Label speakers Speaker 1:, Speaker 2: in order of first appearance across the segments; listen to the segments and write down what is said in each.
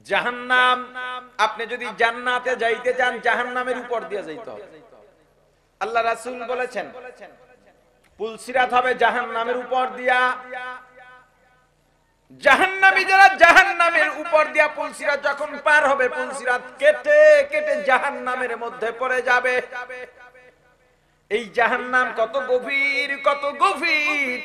Speaker 1: জাহান্নাম, আপনি যদি জান্নাতে যাইতে চান জাহান্নামের উপর দিয়ে যাইতে হবে। আল্লাহ রাসূল বলেছেন পুলসিরাত হবে জাহান্নামের উপর দিয়া। জাহান্নামী যারা জাহান্নামের উপর দিয়া পুলসিরাত যখন পার হবে, পুলসিরাত কেটে কেটে জাহান্নামের মধ্যে পড়ে যাবে। এই জাহান্নাম কত গভীর, কত গভীর!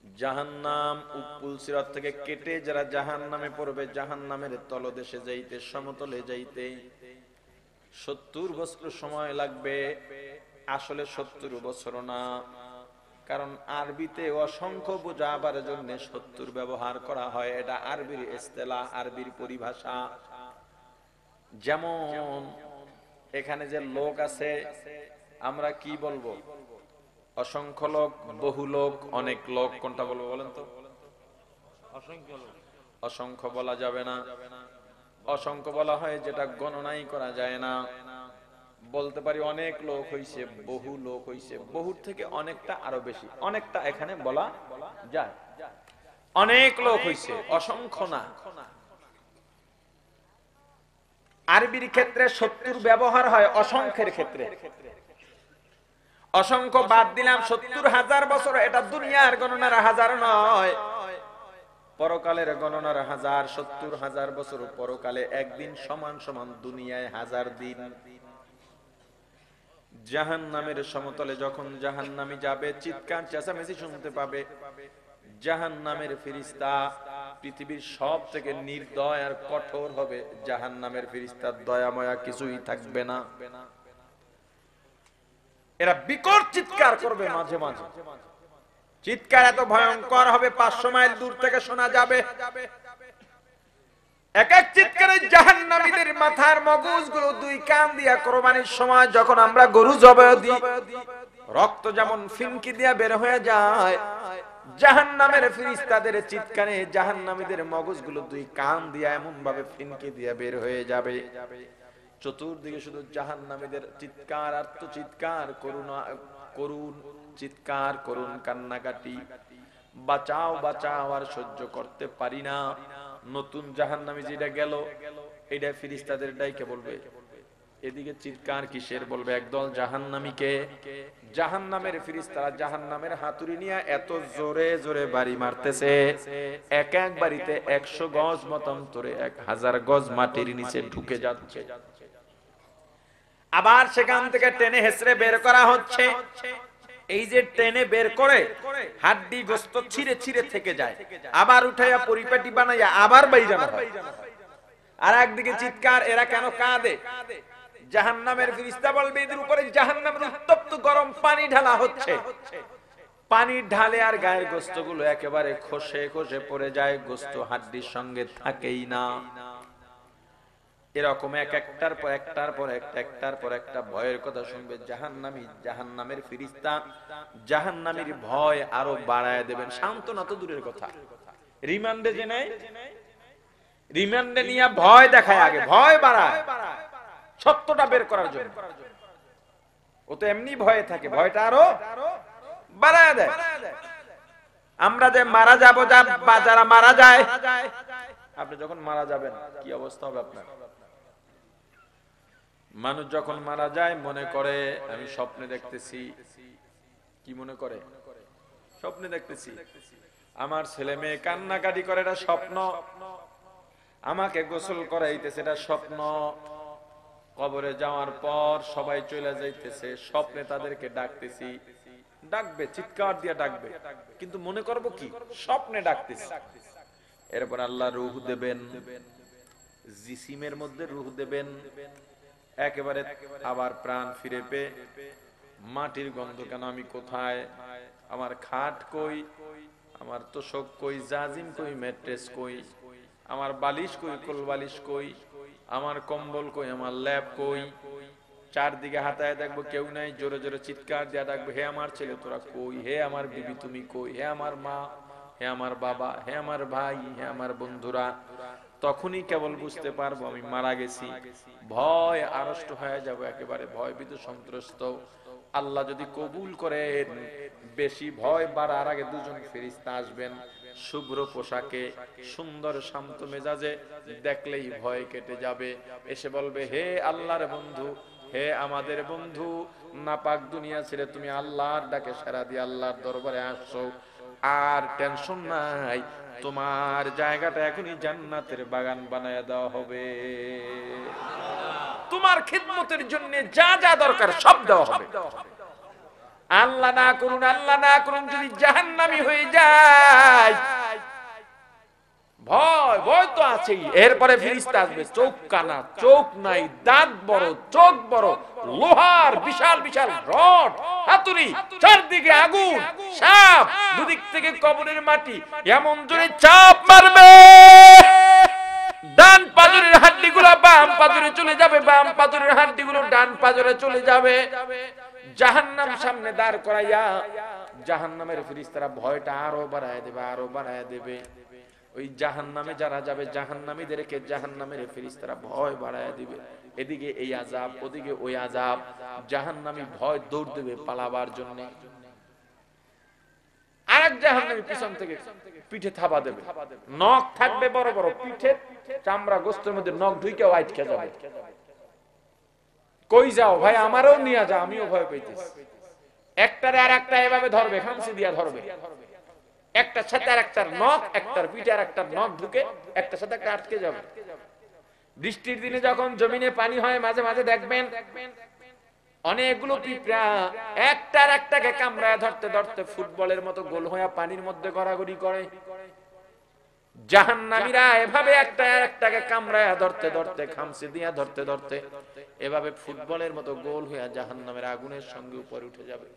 Speaker 1: জাহান্নাম পুলসিরাত থেকে কেটে যারা জাহান্নামে পড়বে, জাহান্নামের তলদেশে যাইতে, সমতলে যাইতে 70 বছর সময় লাগবে। আসলে 70 বছর না, কারণ আরবিতে অসংখ্য বোঝাবার জন্য 70 ব্যবহার করা হয়। এটা আরবির ইস্তেলাহ, আরবির পরিভাষা। যেমন এখানে যে লোক আছে, আমরা কি বলবো? অসংখ্য লোক, বহু লোক, অনেক লোক। কোনটা বলবো বলেন তো? অসংখ্য বলা যাবে না। অসংখ্য বলা হয় যেটা গণনাই করা যায় না। বলতে পারি অনেক লোক হইছে, বহু লোক হইছে। বহুর থেকে অনেকটা আরো বেশি, অনেকটা এখানে বলা যায়। অনেক লোক হইছে, অসংখ্য না। আরবির ক্ষেত্রে 70 ব্যবহার হয় অসংখ্যের ক্ষেত্রে। অসংখ্য বাদ দিলাম, 70,000 বছর। এটা দুনিয়ার গণনার হাজার নয়, পরকালের গণনার হাজার। 70,000 বছর পরকালে একদিন সমান সমান দুনিয়ায় 1000 দিন। জাহান্নামের সমতলে যখন জাহান্নামী যাবে, চিৎকার চেঁচামেচি শুনতে পাবে। জাহান্নামের ফেরেশতা পৃথিবীর সব থেকে নির্দয় আর কঠোর হবে। জাহান্নামের ফেরেশতা দয়াময়া কিছুই থাকবে না। এরা বিকট চিৎকার করবে মাঝে মাঝে। চিৎকার এত ভয়ঙ্কর হবে 500 মাইল দূর থেকে শোনা যাবে। এক এক চিৎকারে জাহান্নামীদের মাথার মগজগুলো দুই কান দিয়া কোরবানির সময় যখন আমরা গরু জবাই দিই, রক্ত যেমন ফিনকি দিয়া বের হয়ে যায়, জাহান্নামের ফেরেশতাদের চিৎকারে জাহান্নামীদের মগজগুলো দুই কান দিয়া এমন ভাবে ফিনকি দিয়া বের হয়ে যাবে। চতুর্দিকে শুধু জাহান্নামীদের চিৎকার, আর্তচিৎকার, করুণ চিৎকার, করুণ কান্নাকাটি। বাঁচাও বাঁচাও, আর সহ্য করতে পারি না। নতুন জাহান্নামী যেটা গেল, এটা ফেরেশতাদের ডাইকে বলবে। এদিকে চিৎকার কিসের? বলবে একদল জাহান্নামীকে। জাহান্নামের ফেরেশতারা জাহান্নামের হাতুড়ি নিয়ে এত জোরে জোরে বাড়ি মারতেছে, এক এক বাড়িতে 100 গজ মতান্তরে 1000 গজ মাটির নিচে ঢুকে যাচ্ছে। আবার সেখান থেকে টেনে হেসড়ে বের করা হচ্ছে। এই যে টেনে বের করে হাড্ডি গোস্ত ছিঁড়ে ছিঁড়ে থেকে যায়, আবার উঠাইয়া পরিপাটি বানাইয়া আবার বাইজানো হয়। আর একদিকে চিৎকার, এরা কেন কাঁদে? জাহান্নামের ফেরেশতা বলবে এদের উপরে জাহান্নামের উত্তপ্ত গরম পানি ঢালা হচ্ছে। পানি ঢালে আর গায়ের গোস্তগুলো একেবারে খসে খসে পড়ে যায়, গোস্ত হাড্ডির সঙ্গে থাকেই না। এরকম একটার পর একটার পর একটা ভয়ের কথা শুনবে জাহান্নামী। জাহান্নামের ফেরেশতা জাহান্নামীর ভয় আরো বাড়ায় দেবেন। সান্ত্বনা তো দূরের কথা, রিমান্ডে যে নেয়, রিমান্ডে নিয়ে ভয় দেখায়, আগে ভয় বাড়ায় সত্যটা বের করার জন্য। ও তো এমনি ভয়ে থাকে, ভয়টা আরো বাড়ায় দেয়। আমরা যে মারা যাবো, যারা মারা যায়, আপনি যখন মারা যাবেন কি অবস্থা হবে আপনার? মানুষ যখন মারা যায় মনে করে আমি স্বপ্নে দেখতেছি। কি মনে করে? স্বপ্নে দেখতেছি। আমার ছেলে মেয়ে কান্নাকাটি করে, এটা স্বপ্ন। আমাকে গোসল করাইতেছে, এটা স্বপ্ন। কবরে যাওয়ার পর সবাই চলে যাইতেছে, স্বপ্নে তাদেরকে ডাকতেছি। ডাকবে, চিৎকার দিয়ে ডাকবে, কিন্তু মনে করব কি? স্বপ্নে ডাকতেছি। এরপর আল্লাহ রূহ দেবেন, জিসিমের মধ্যে রূহ দেবেন। একেবারে আবার প্রাণ ফিরে পেয়ে মাটির গন্ধ কেন? আমি কোথায়? আমার খাট কই? আমার তোশক কই? জাজিম কই? ম্যাট্রেস কই? আমার বালিশ কই? কোল বালিশ কই? আমার কম্বল কই? আমার ল্যাপ কই? চারদিকে হাতায় দেখবো কেউ নাই। জোরে জোরে চিৎকার দিয়া ডাকবো, হে আমার ছেলে তোরা কই? হে আমার বিবি তুমি কই? হে আমার মা, হে আমার বাবা, হে আমার ভাই, হে আমার বন্ধুরা। তখনই কেবল বুঝতে পারবো আমি মারা গেছি। ভয় আড়ষ্ট হয়ে যাব, একেবারে ভয়ভীত সন্ত্রস্ত। আল্লাহ যদি কবুল করেন, বেশি ভয় বাড়ার আগে দুজন ফেরেশতা আসবেন। শুভ্র পোশাকে, সুন্দর শান্ত মেজাজে, দেখলেই ভয় কেটে যাবে। এসে বলবে, হে আল্লাহর বন্ধু, হে আমাদের বন্ধু, নাপাক দুনিয়া ছেড়ে তুমি আল্লাহর ডাকে সাড়া দিয়ে আল্লাহর দরবারে আসছো, আর টেনশন নাই, তোমার জায়গাটা এখনই জান্নাতের বাগান বানায় দেওয়া হবে, তোমার খিদমতের জন্য যা যা দরকার সব দেওয়া হবে। আল্লাহ না করুন, আল্লাহ না করুন, যদি জাহান্নামী হয়ে যায়, ভয় ভয় তো আছেই। এরপরে ফেরেশতা আসবে, চোখ কানা, চোখ নাই, দাঁত বড়, চোখ বড়, লোহার বিশাল বিশাল রড, হাতুড়ি, চারদিকে আগুন, সাপ, দুদিক থেকে কবরের মাটি এমন জোরে চাপ মারবে, ডান পাজরের হাড্ডিগুলো বাম পাজরে চলে যাবে, বাম পাজরের হাড্ডিগুলো ডান পাজরে চলে যাবে। জাহান্নাম সামনে দাঁড় করাইয়া জাহান্নামের ফেরেশতারা ভয়টা আরো বাড়ায় দেবে, আরো বাড়ায় দেবে। ওই জাহান্নামে যারা যাবে, জাহান্নামীদেরকে জাহান্নামের ফেরেশতারা ভয় বাড়ায় দিবে। এদিকে এই আযাব, ওদিকে ওই আযাব, জাহান্নামী ভয় দৌড় দেবে পালাবার জন্য। আরেক জাহান্নামী পিছন থেকে পিঠে থাবা দেবে, নখ থাকবে বড় বড়, পিঠে চামড়া গোস্তের মধ্যে নখ ঢুকে আটকে যাবে। কই যাও ভাই, আমারও নিয়ে যা, আমিও ভয় পাইতেছি। একটারে আর একটা এভাবে ধরবে, খামচি দিয়া ধরবে, একটার সাথে আর একটার নখ, একটার পিঠে আর একটার নখ ঢুকে একটার সাথে একটা আটকে যাবে। বৃষ্টির দিনে যখন জমিনে পানি হয়, মাঝে মাঝে দেখবেন অনেকগুলো পিঁপড়া একটার একটাকে কামড়ায় ধরতে ধরতে ফুটবলের মতো গোল হয়ে পানির মধ্যে গড়াগড়ি করে। জাহান্নামীরা এভাবে একটা একটাকে কামড়ায় ধরতে ধরতে, খামচি দিয়া ধরতে ধরতে এভাবে ফুটবলের মতো গোল হয়ে জাহান্নামের আগুনের সঙ্গে উপরে উঠে যাবে।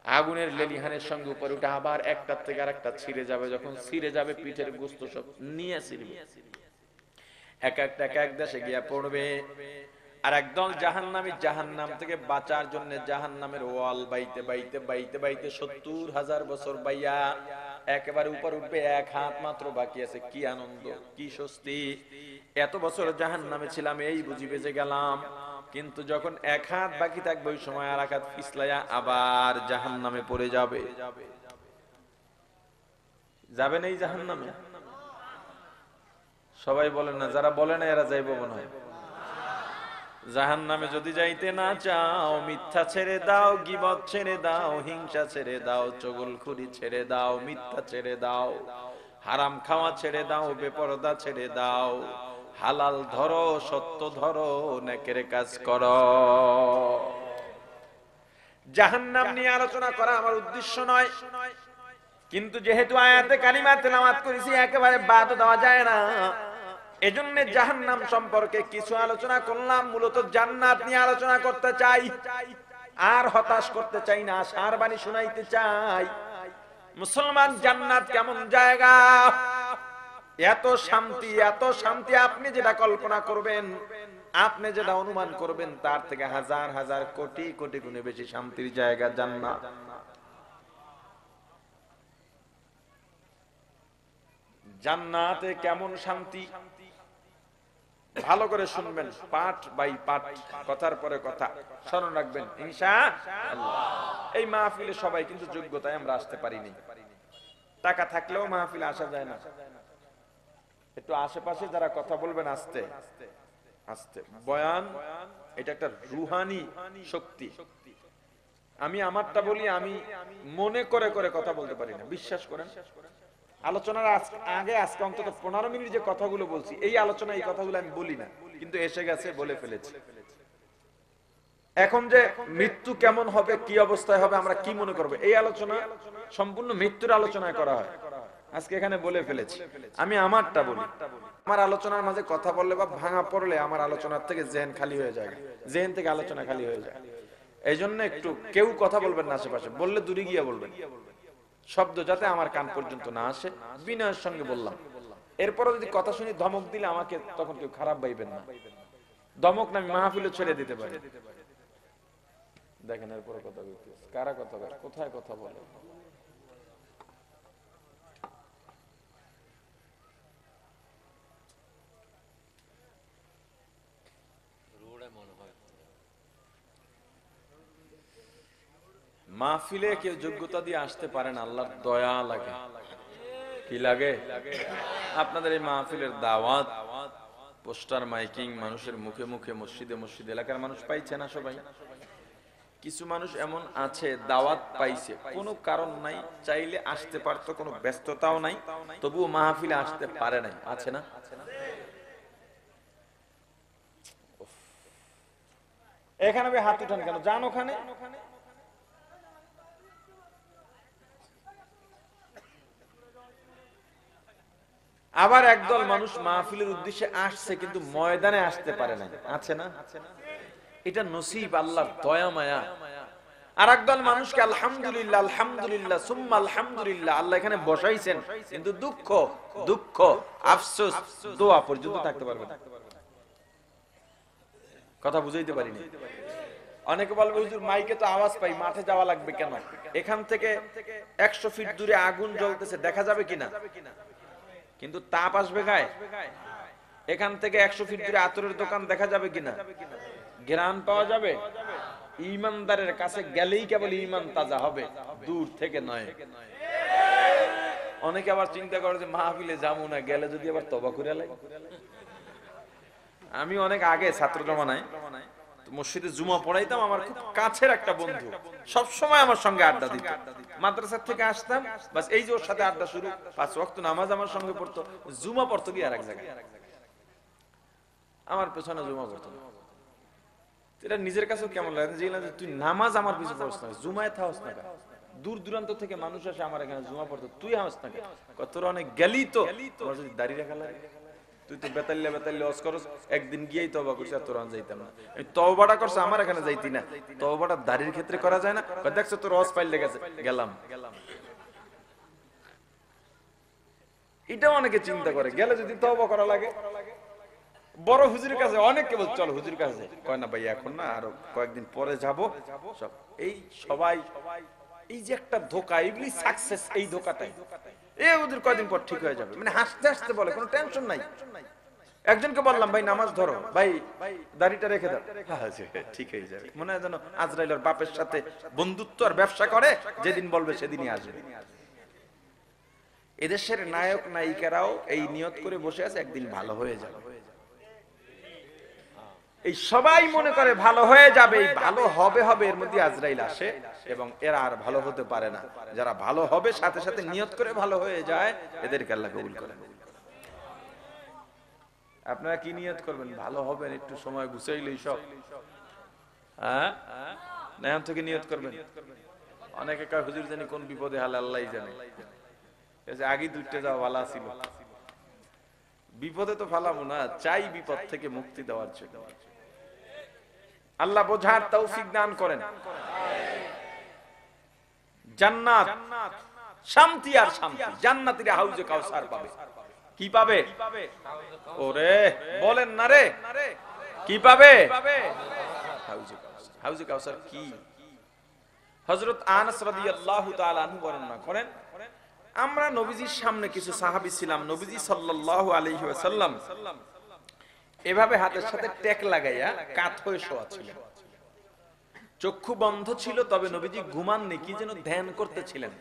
Speaker 1: আগুনের লেলিহানের সঙ্গে উপরে উঠে আবার একটার থেকে আরেকটা ছিঁড়ে যাবে। যখন ছিঁড়ে যাবে, পিঠের গোস্ত সব নিয়ে ছিঁড়বে, এক একটা এক এক দেশে গিয়া পড়বে। আর একদল জাহান্নামী জাহান্নাম থেকে বাঁচার জন্য জাহান্নামের ওয়াল বাইতে বাইতে বাইতে বাইতে ৭০,০০০ বছর বাইয়া একেবারে উপর উঠবে। এক হাত মাত্র বাকি আছে। কি আনন্দ, কি স্বস্তি! এত বছর জাহান্নামে ছিলাম, এই বুঝি বেঁচে গেলাম। কিন্তু যখন এক হাত বাকি থাকবে, ওই সময় আর এক হাত পিছলাইয়া আবার জাহান্নামে পড়ে যাবে। যাবেন এই জাহান্নামে? সবাই বলেন না, যারা বলে না এরা যাইব মনে হয়। জাহান্নামে যদি যাইতে না চাও, মিথ্যা ছেড়ে দাও, গীবত ছেড়ে দাও, হিংসা ছেড়ে দাও, চগলখুরি ছেড়ে দাও, মিথ্যা ছেড়ে দাও, হারাম খাওয়া ছেড়ে দাও, বেপরদা ছেড়ে দাও, হালাল ধরো, সত্য ধরো, নেকের কাজ করো। জাহান্নাম নিয়ে আলোচনা করা আমার উদ্দেশ্য নয়, কিন্তু যেহেতু আয়াতে কারিমা তেলাওয়াত করেছি, একেবারে বাদ দেওয়া যায় না। এজন্য জাহান্নাম সম্পর্কে কিছু আলোচনা করলাম। মূলত জান্নাত নিয়ে আলোচনা করতে চাই, আর হতাশ করতে চাই না, আশার বাণী শোনাইতে চাই। মুসলমান, জান্নাত কেমন জায়গা! এত শান্তি, এত শান্তি, আপনি যেটা কল্পনা করবেন, আপনি যেটা অনুমান করবেন, তার থেকে হাজার হাজার কোটি কোটি গুণে বেশি শান্তির জায়গা জান্নাত। জান্নাতে কেমন শান্তি, ভালো করে শুনবেন, পাঠ বাই পাঠ, কথার পরে কথা স্মরণ রাখবেন ইনশাআল্লাহ। এই মাহফিলে সবাই কিন্তু যোগ্যতায় আমরা আসতে পারিনি। টাকা থাকলেও মাহফিলে আসা যায় না। একটু আশেপাশে যারা কথা বলবেন আস্তে আস্তে। বয়ান এটা একটা রুহানি শক্তি। আমি আমারটা বলি, আমি মনে করে করে কথা বলতে পারি না, বিশ্বাস করেন। আলোচনার আগে আজকে অন্তত 15 মিনিট যে কথাগুলো বলছি, এই আলোচনা এই কথাগুলো আমি বলি না, কিন্তু এসে গেছে, বলে ফেলেছি। এখন যে মৃত্যু কেমন হবে, কি অবস্থায় হবে, আমরা কি মনে করবো, এই আলোচনা সম্পূর্ণ মৃত্যুর আলোচনায় করা হয়। আজকে এখানে বলে ফেলেছি, আমি আমারটা বলি। আমার আলোচনার মাঝে কথা বললে বা ভাঙা পড়লে আমার আলোচনার থেকে জেহেন খালি হয়ে যায়, জেহেন থেকে আলোচনা খালি হয়ে যায়। এই জন্য একটু কেউ কথা বলবেন না আশেপাশে, বললে দূরে গিয়ে বলবেন, শব্দ যাতে আমার কান পর্যন্ত না আসে, বিনয়ের সঙ্গে বললাম। এরপরও যদি কথা শুনি ধমক দিলে আমাকে তখন কেউ খারাপ ভাইবেন না। ধমক না, আমি মাহফিলে ছেড়ে দিতে পারি। দেখেন এরপরে কথা বলতে কারা কথা বলে, কোথায় কথা বলে। মাহফিলে কেউ যোগ্যতা দিয়ে আসতে পারে না, আল্লাহর দয়া লাগে। কি লাগে? আপনাদের এই মাহফিলের দাওয়াত, পোস্টার মাইকিং, মানুষের মুখে মুখে, মসজিদে মসজিদে, এলাকার মানুষ পাইছে না সবাই? কিছু মানুষ এমন আছে দাওয়াত পাইছে, কোনো কারণ নাই, চাইলে আসতে পারতো, কোনো ব্যস্ততাও নাই, তবুও মাহফিলে আসতে পারে নাই, আছে না? এখানে হাত উঠান কেন? যান ওখানে। আবার একদল মানুষ মাহফিলের উদ্দেশ্যে আসছে কিন্তু ময়দানে আসতে পারে না, আছে না? এটা নসিব, আল্লাহর দয়া মায়া। আর একদল মানুষকে আলহামদুলিল্লাহ আলহামদুলিল্লাহ সুম্মা আলহামদুলিল্লাহ আল্লাহ এখানে বসাইছেন, কিন্তু দুঃখ দুঃখ আফসোস দোয়া পর্যন্ত থাকতে পারবে না। কথা বুঝাইতে পারিনি? অনেকে বলবে হুজুর মাইকে তো আওয়াজ পাই, মাঠে যাওয়া লাগবে কেন? এখান থেকে 100 ফিট দূরে আগুন জ্বলতেছে, দেখা যাবে কিনা? কিন্তু তাপ আসবে গায়ে? এখান থেকে 100 ফিট দূরে আতরের দোকান দেখা যাবে কিনা? ঘ্রাণ পাওয়া যাবে? ঈমানদারের কাছে গেলেই কেবল ঈমান তাজা হবে, দূর থেকে নয়। অনেকে আবার চিন্তা করে যে মাহফিলে যাবো না, গেলে যদি আবার তওবা করে লাগে। আমি অনেক আগে ছাত্র জমানায় মসজিদে জুমা পড়াইতাম, আমার খুব কাছের একটা বন্ধু সব সময় আমার সঙ্গে আড্ডা দিত। মাদ্রাসা থেকে আসতাম, বাস এই যে ওর সাথে আড্ডা শুরু, 5 ওয়াক্ত নামাজ আমার সঙ্গে পড়তো, জুমা পড়তো কি আরেক জায়গায়, আমার পেছনে জুমা পড়তো। এটা নিজের কাছেও কেমন লাগে যে তুই নামাজ আমার পিছনে পড়ছ না, জুমায় থাকস না, দূর দূরান্ত থেকে মানুষ আসে আমার এখানে জুমা পড়তো, তুই হাস না, তোর অনেক গেলি তো, তোমার যদি দাড়ি রাখা লাগে, তুই তো বেতাল্লা বেতাল্লা ওয়াজ করছ, একদিন গিয়েই তওবা করছিস, আর তোর যাইতাম না। এই তওবাটা করছ আমার এখানে যাইতি না, তওবাটা দাড়ির ক্ষেত্রে করা যায় না, দেখছো তোর ওয়াজ পাইলে গেছে, গেলাম। এটাও অনেকে চিন্তা করে, গেলে যদি তওবা করা লাগে। বড় হুজুরের কাছে অনেকে বল চল হুজুরের কাছে, কয় না ভাই এখন না, আরো কয়েকদিন পরে যাব। সব এই সবাই এই যে একটা ধোঁকা, এগুলি সাকসেস, এই ধোঁকাটাই এই হুজুর কয়েকদিন পর ঠিক হয়ে যাবে, মানে হাসতে হাসতে বলে, কোনো টেনশন নাই। একজনকে বললাম ভাই নামাজ ধরো, ভাই দাড়িটা রেখে দাও, ঠিক হয়ে যাবে। মনে হয় যেন আজরাইলের বাপের সাথে বন্ধুত্ব আর ব্যবসা করে, যেদিন বলবে সেদিনই আসবে। এদেশের নায়ক নায়িকারাও এই নিয়ত করে বসে আছে একদিন ভালো হয়ে যাবে। এই সবাই মনে করে ভালো হয়ে যাবে, এই ভালো হবে হবে, এর মধ্যে আজরাইল আসে এবং এরা আর ভালো হতে পারে না। যারা ভালো হবে সাথে সাথে নিয়ত করে ভালো হয়ে যায়, এদেরকে আল্লাহ কবুল করেন। আপনারা কি নিয়ত করবেন? ভালো হবেন, একটু সময় গুছাইলেই সব, হ্যাঁ না, এখন থেকে নিয়ত করবেন। অনেকে কয় হুজুর জানি কোন বিপদে হালে আল্লাহই জানে, আগে দুইটা যাওয়া ভালো ছিল, বিপদে তো ফালাবো না, চাই বিপদ থেকে মুক্তি দেওয়ার জন্য। আল্লাহ বোঝার তৌফিক দান করেন। জান্নাত শান্তি আর শান্তি, জান্নাতীরা হাউজে কাউসার পাবে। কি পাবে? ওরে বলেন না রে, কি পাবে? হাউজে কাউসার। হাউজে কাউসার কি? হযরত আনাস রাদিয়াল্লাহু তাআলা আনহু বর্ণনা করেন, আমরা নবীজির সামনে কিছু সাহাবী ছিলাম, নবীজি সাল্লাল্লাহু আলাইহি ওয়াসাল্লাম এভাবে হাতের সাথে টেক লাগাইয়া কাত হয়ে শোয়া ছিলেন, চক্ষু বন্ধ ছিল, তবে নবীজি ঘুমাননি, কি যেন ধ্যান করতেছিলেন।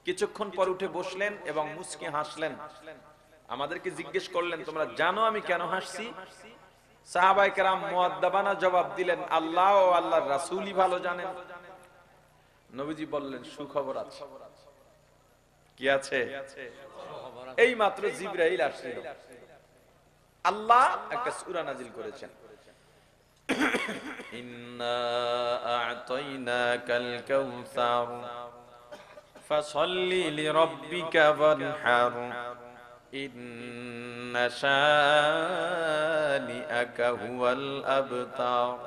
Speaker 1: কিছুক্ষণ পর উঠে বসলেন এবং মুচকি হাসলেন, আমাদেরকে জিজ্ঞেস করলেন তোমরা জানো আমি কেন হাসছি? সাহাবায়ে কেরাম মুআদ্দাবানা জবাব দিলেন, আল্লাহ ও আল্লাহর রাসূলই ভালো জানেন। নবীজি বললেন সুখবর আছে। কি আছে? এই মাত্র জিবরাইল আসছিল, আল্লাহ একটা সূরা নাজিল করেছেন, ইন্না আ'তাইনাকাল কাউসার ফাসাল্লি লিরাব্বিকা ওয়ানহার ইন্না শানিআকা হুয়াল আবতার।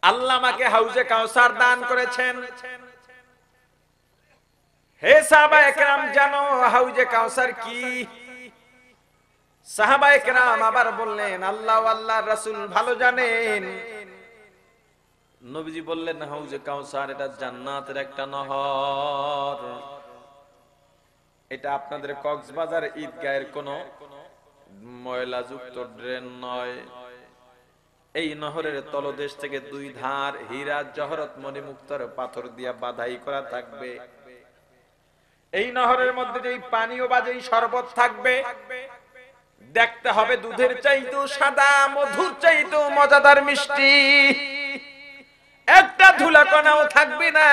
Speaker 1: আল্লাহ আমাকে হাউজে কাউসার দান করেছেন। হে সাহাবায়ে কেরাম জানো হাউজে কাউসার কি? সাহাবায়ে কেরাম আবার বললেন আল্লাহ ও আল্লাহর রাসূল ভালো জানেন। নবীজি বললেন হাউজে কাউসার এটা জান্নাতের একটা নহর, এটা আপনাদের কক্সবাজার ঈদগাহের কোন ময়লাযুক্ত ড্রেন নয়। এই নহরের তলদেশ থেকে দুই ধার হীরা জহরত মণিমুক্তার পাথর দিয়া বাধাই করা থাকবে। এই নহরের মধ্যে যেই পানীয় বা যেই শরবত থাকবে দেখতে হবে দুধের চাইতেও সাদা, মধুর চাইতেও মজাদার মিষ্টি, একটা ধুলাকণাও থাকবে না।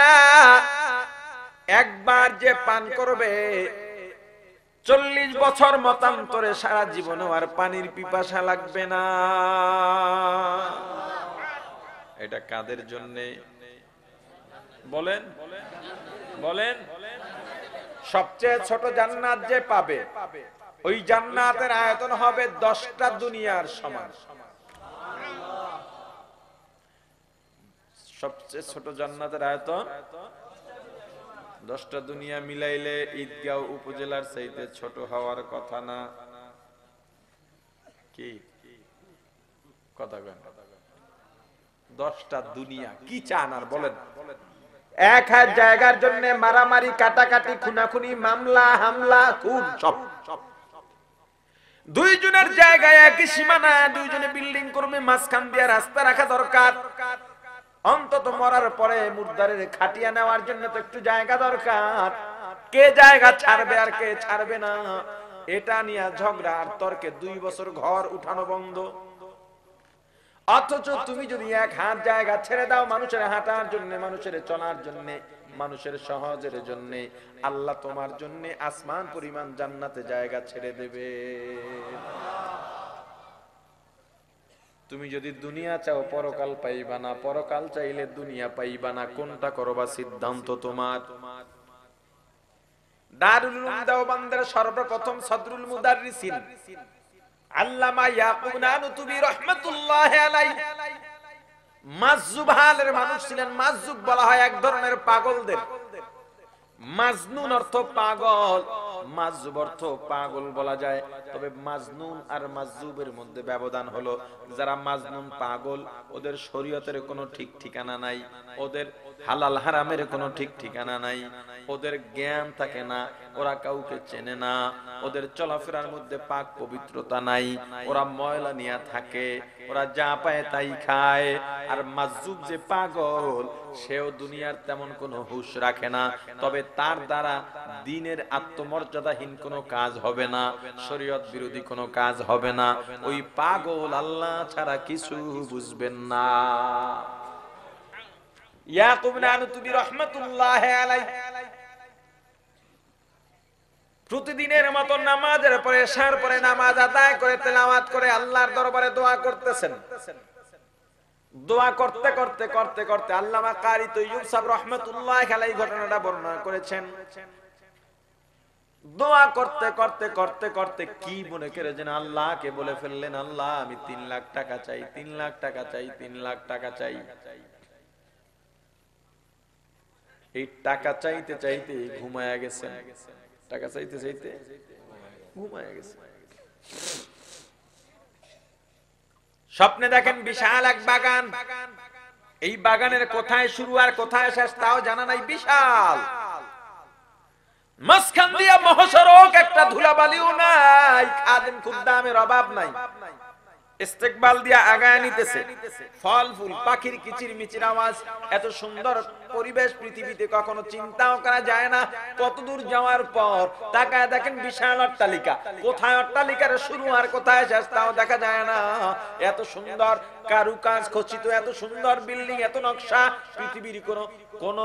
Speaker 1: একবার যে পান করবে 40 বছর মতান্তরে সারা জীবনে আর পানির পিপাসা লাগবে না। এটা কাদের জন্য বলেন বলেন? সবচেয়ে ছোট জান্নাত যে পাবে ওই জান্নাতের আয়তন হবে 10টা দুনিয়ার সমান। সবচেয়ে ছোট জান্নাতের আয়তন 10টা দুনিয়া মিলাইলে ঈদগাঁও উপজেলার চাইতে ছোট হওয়ার কথা না? কি কথা বলেন? 10টা দুনিয়া কি চান আর বলেন? এক হাত জায়গার জন্য মারামারি, কাটাকাটি, খুনাখুনি, মামলা, হামলা, খুন সব। দুইজনের জায়গায় একই সীমানা, দুইজনে বিল্ডিং করবে, মাঝখান দিয়ে রাস্তা রাখা দরকার। অন্তত মরার পরে মুর্দারের খাটিয়া নেওয়ার জন্য তো একটু জায়গা দরকার। কে জায়গা ছাড়বে আর কে ছাড়বে না এটা নিয়ে ঝগড়া আর তর্কে 2 বছর ঘর উঠানো বন্ধ। অথচ তুমি যদি এক হাত জায়গা ছেড়ে দাও মানুষের হাঁটার জন্য, মানুষের চলার জন্য, মানুষের সহজের জন্য, আল্লাহ তোমার জন্য আসমান পরিমাণ জান্নাতে জায়গা ছেড়ে দেবে। তুমি যদি দুনিয়া চাও পরকাল পাইবা না, পরকাল চাইলে দুনিয়া পাইবা না, কোনটা করবা সিদ্ধান্ত তোমার। দারুল উলুম দেওবন্দের সর্বপ্রথম সদরুল মুদাররিসিন আল্লামা ইয়াকুব নানুতুবি রাহমাতুল্লাহি আলাইহি মাজজুব হালের মানুষ ছিলেন। মাজজুব বলা হয় এক ধরনের পাগলদের। মাজনুন অর্থ পাগল, মাজজুব অর্থ পাগল বলা যায়। তবে মাজনুন আর মাজজুবের মধ্যে ব্যবধান হলো, যারা মাজনুন পাগল ওদের শরীয়তের কোনো ঠিক ঠিকানা নাই, ওদের হালাল হারামের কোনো ঠিক ঠিকানা নাই, ওদের জ্ঞান থাকে না, ওরা কাউকে চেনে না, ওদের চলাফেরার মধ্যে পাক পবিত্রতা নাই, ওরা ময়লা নিয়ে থাকে, ওরা যা পায় তাই খায়। আর মাজজুব যে পাগল সেও দুনিয়ার তেমন কোনো হুঁশ রাখে না, তবে তার দ্বারা দ্বীনের আত্মমর্যাদাহীন কোনো কাজ হবে না, শরীয়ত বিরোধী কোনো কাজ হবে না। ওই পাগল আল্লাহ ছাড়া কিছু বুঝবেন না। ইয়াকুব নানুতুবি রাহমাতুল্লাহি আলাইহি প্রতিদিনের মতো নামাজের পরে, এশার পরে নামাজ আদায় করে তেলাওয়াত করে আল্লাহর দরবারে দোয়া করতেছেন। দোয়া করতে করতে করতে করতে আল্লামা কারি তৈয়ব সাহেব রাহমাতুল্লাহি আলাইহি ঘটনাটা বর্ণনা করেছেন। দোয়া করতে করতে করতে করতে কি মনে করে যেন আল্লাহকে বলে ফেললেন, আল্লাহ আমি 3 লাখ টাকা চাই, 3 লাখ টাকা চাই, 3 লাখ টাকা চাই। এই টাকা চাইতে চাইতে ঘুমায়া গেছেন, টাকা চাইতে চাইতে ঘুমায়া গেছে। স্বপ্নে দেখেন বিশাল এক বাগান, এই বাগানের কোথায় শুরু আর কোথায় শেষ তাও জানা নাই, বিশাল। মাঝখান দিয়া মহাসড়ক, একটা ধুলাবালিও নাই, খাদেম খুদ্দামের অভাব নাই, ইস্তেকবাল দিয়া আগায় নিতেছে, ফল ফুল, পাখির কিচির মিচির আওয়াজ। এত সুন্দর পরিবেশ পৃথিবীতে কখনো চিন্তাও করা যায় না। কত দূর যাওয়ার পর তাকায় দেখেন বিশাল অট্টালিকা, কোথায় অট্টালিকার শুরু আর কোথায় শেষ তাও দেখা যায় না। এত সুন্দর কারুকাজ খচিত, এত সুন্দর বিল্ডিং, এত নকশা, পৃথিবীর কোন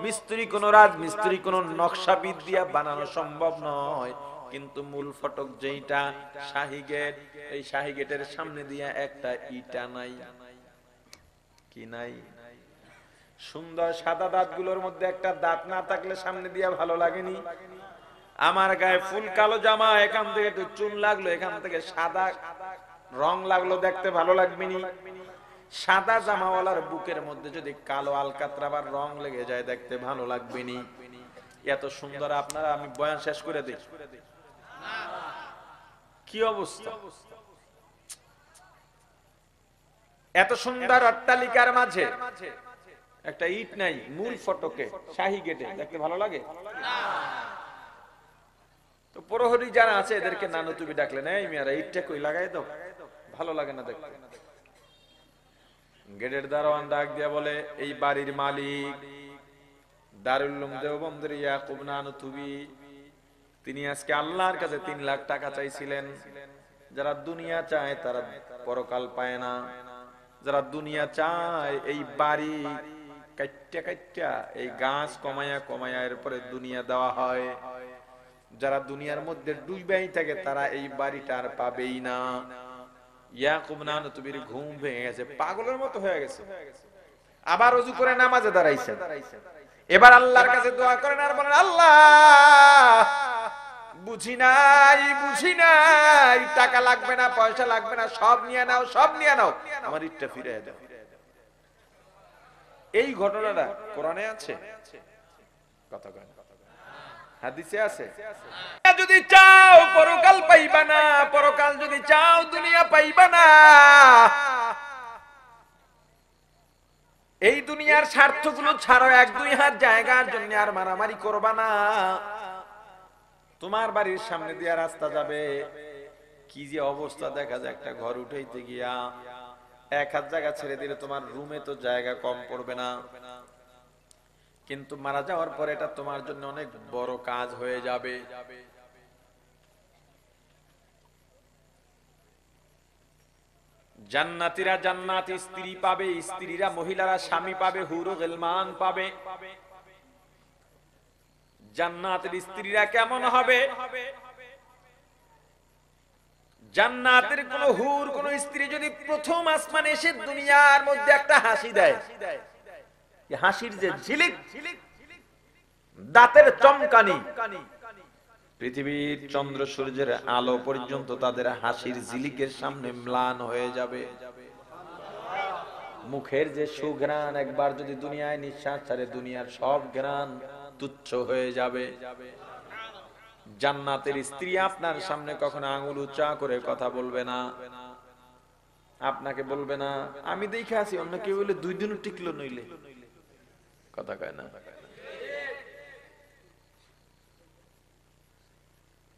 Speaker 1: মিস্ত্রি, কোন রাজমিস্ত্রি, কোন নকশাবিদ দিয়া বানানো সম্ভব নয়। কিন্তু মূল ফটক যেটা শাহী গেট, এই শাহী গেটের সামনে দিয়া একটা ইটা নাই, কি নাই? সুন্দর সাদা দাঁতগুলোর মধ্যে একটা দাঁত না থাকলে সামনে দিয়া ভালো লাগেনি। আমার গায়ে ফুল কালো জামা, এখান থেকে একটু চুন লাগলো, এখান থেকে সাদা রং লাগলো, দেখতে ভালো লাগবেনি। সাদা জামাওয়ালার বুকের মধ্যে যদি কালো আলকাতরাবার রং লেগে যায় দেখতে ভালো লাগবেনি। এত সুন্দর আপনারা, আমি বয়ান শেষ করে দিই, কি অবস্থা! এত সুন্দর অট্টালিকার মাঝে একটা ইট নাই, মূল ফটকে শাহী গেটে, দেখতে ভালো লাগে তো প্রহরী যারা আছে এদেরকে নানুতুবি ডাকলেন, এই মেয়েরা ইটটা কই লাগাই দাও, ভালো লাগে না দেখতে। গেটের দারোয়ান ডাক দিয়া বলে, এই বাড়ির মালিক দারুল উলুম দেওবন্দের ইয়াকুব নানুতুবি তিনি আজকে আল্লাহর কাছে 3 লাখ টাকা চাইছিলেন। যারা দুনিয়া চায় তারা পরকাল পায় না। যারা দুনিয়া চায় এই বাড়ি কাইট্টা কাইট্টা এই গাছ কমায়া কমায়া এরপরে দুনিয়া দেওয়া হয়। যারা দুনিয়ার মধ্যে ডুইবাই থাকে তারা এই বাড়িটা আর পাবেই না। ইয়াকুব নানতুবির ঘুম ভেঙে গেছে, পাগলের মতো হয়ে গেছে। আবার ওযু করে নামাজে দাঁড়াইছেন। এবার আল্লাহর কাছে দোয়া করেন আর বলেন, আল্লাহ বুঝি নাই, টাকা লাগবে না, পয়সা লাগবে না, সব নিয়ে নাও, সব নিয়ে নাও, আমার ইচ্ছা ফিরিয়ে দাও। এই ঘটনাটা কোরআনে আছে, কথা কয় না, হাদিসে আছে। যদি চাও পরকাল পাইবা না, পরকাল যদি চাও দুনিয়া পাইবা না। এই দুনিয়ার স্বার্থগুলো ছাড়ো, 1-2 হাত জায়গার জন্য আর মারামারি করবা না। তোমার বাড়ির সামনে দিয়ে রাস্তা যাবে, কি যে অবস্থা দেখা যায়, একটা ঘর উঠাইতে গিয়া 1 হাত জায়গা ছেড়ে দিলে তোমার রুমে তো জায়গা কম পড়বে না, কিন্তু মারা যাওয়ার পর এটা তোমার জন্য অনেক বড় কাজ হয়ে যাবে। জান্নাতীরা জান্নাতি স্ত্রী পাবে, স্ত্রীরা মহিলারা স্বামী পাবে, হুর ও গিলমান পাবে। জান্নাতের স্ত্রীরা কেমন হবে? জান্নাতের কোন হুর, কোন স্ত্রী যদি প্রথম আসমানে এসে দুনিয়ার মধ্যে একটা হাসি দেয়, হাসির যে ঝিলিক, দাঁতের চমকানি, পৃথিবীর চন্দ্র সূর্যের আলো পর্যন্ত তাদের হাসির ঝিলিকের সামনে ম্লান হয়ে যাবে। মুখের যে সুঘ্রাণ, একবার যদি দুনিয়ায় নিঃশ্বাস ছাড়ে দুনিয়ার সব ঘ্রাণ তুচ্ছ হয়ে যাবে। জান্নাতের স্ত্রী আপনার সামনে কখনো আঙুল উঁচা করে কথা বলবে না, আপনাকে বলবে না আমি দেখে আছি, অন্য কেউ বলে 2 দিনও টিকলো নইলে, কথা কয় না।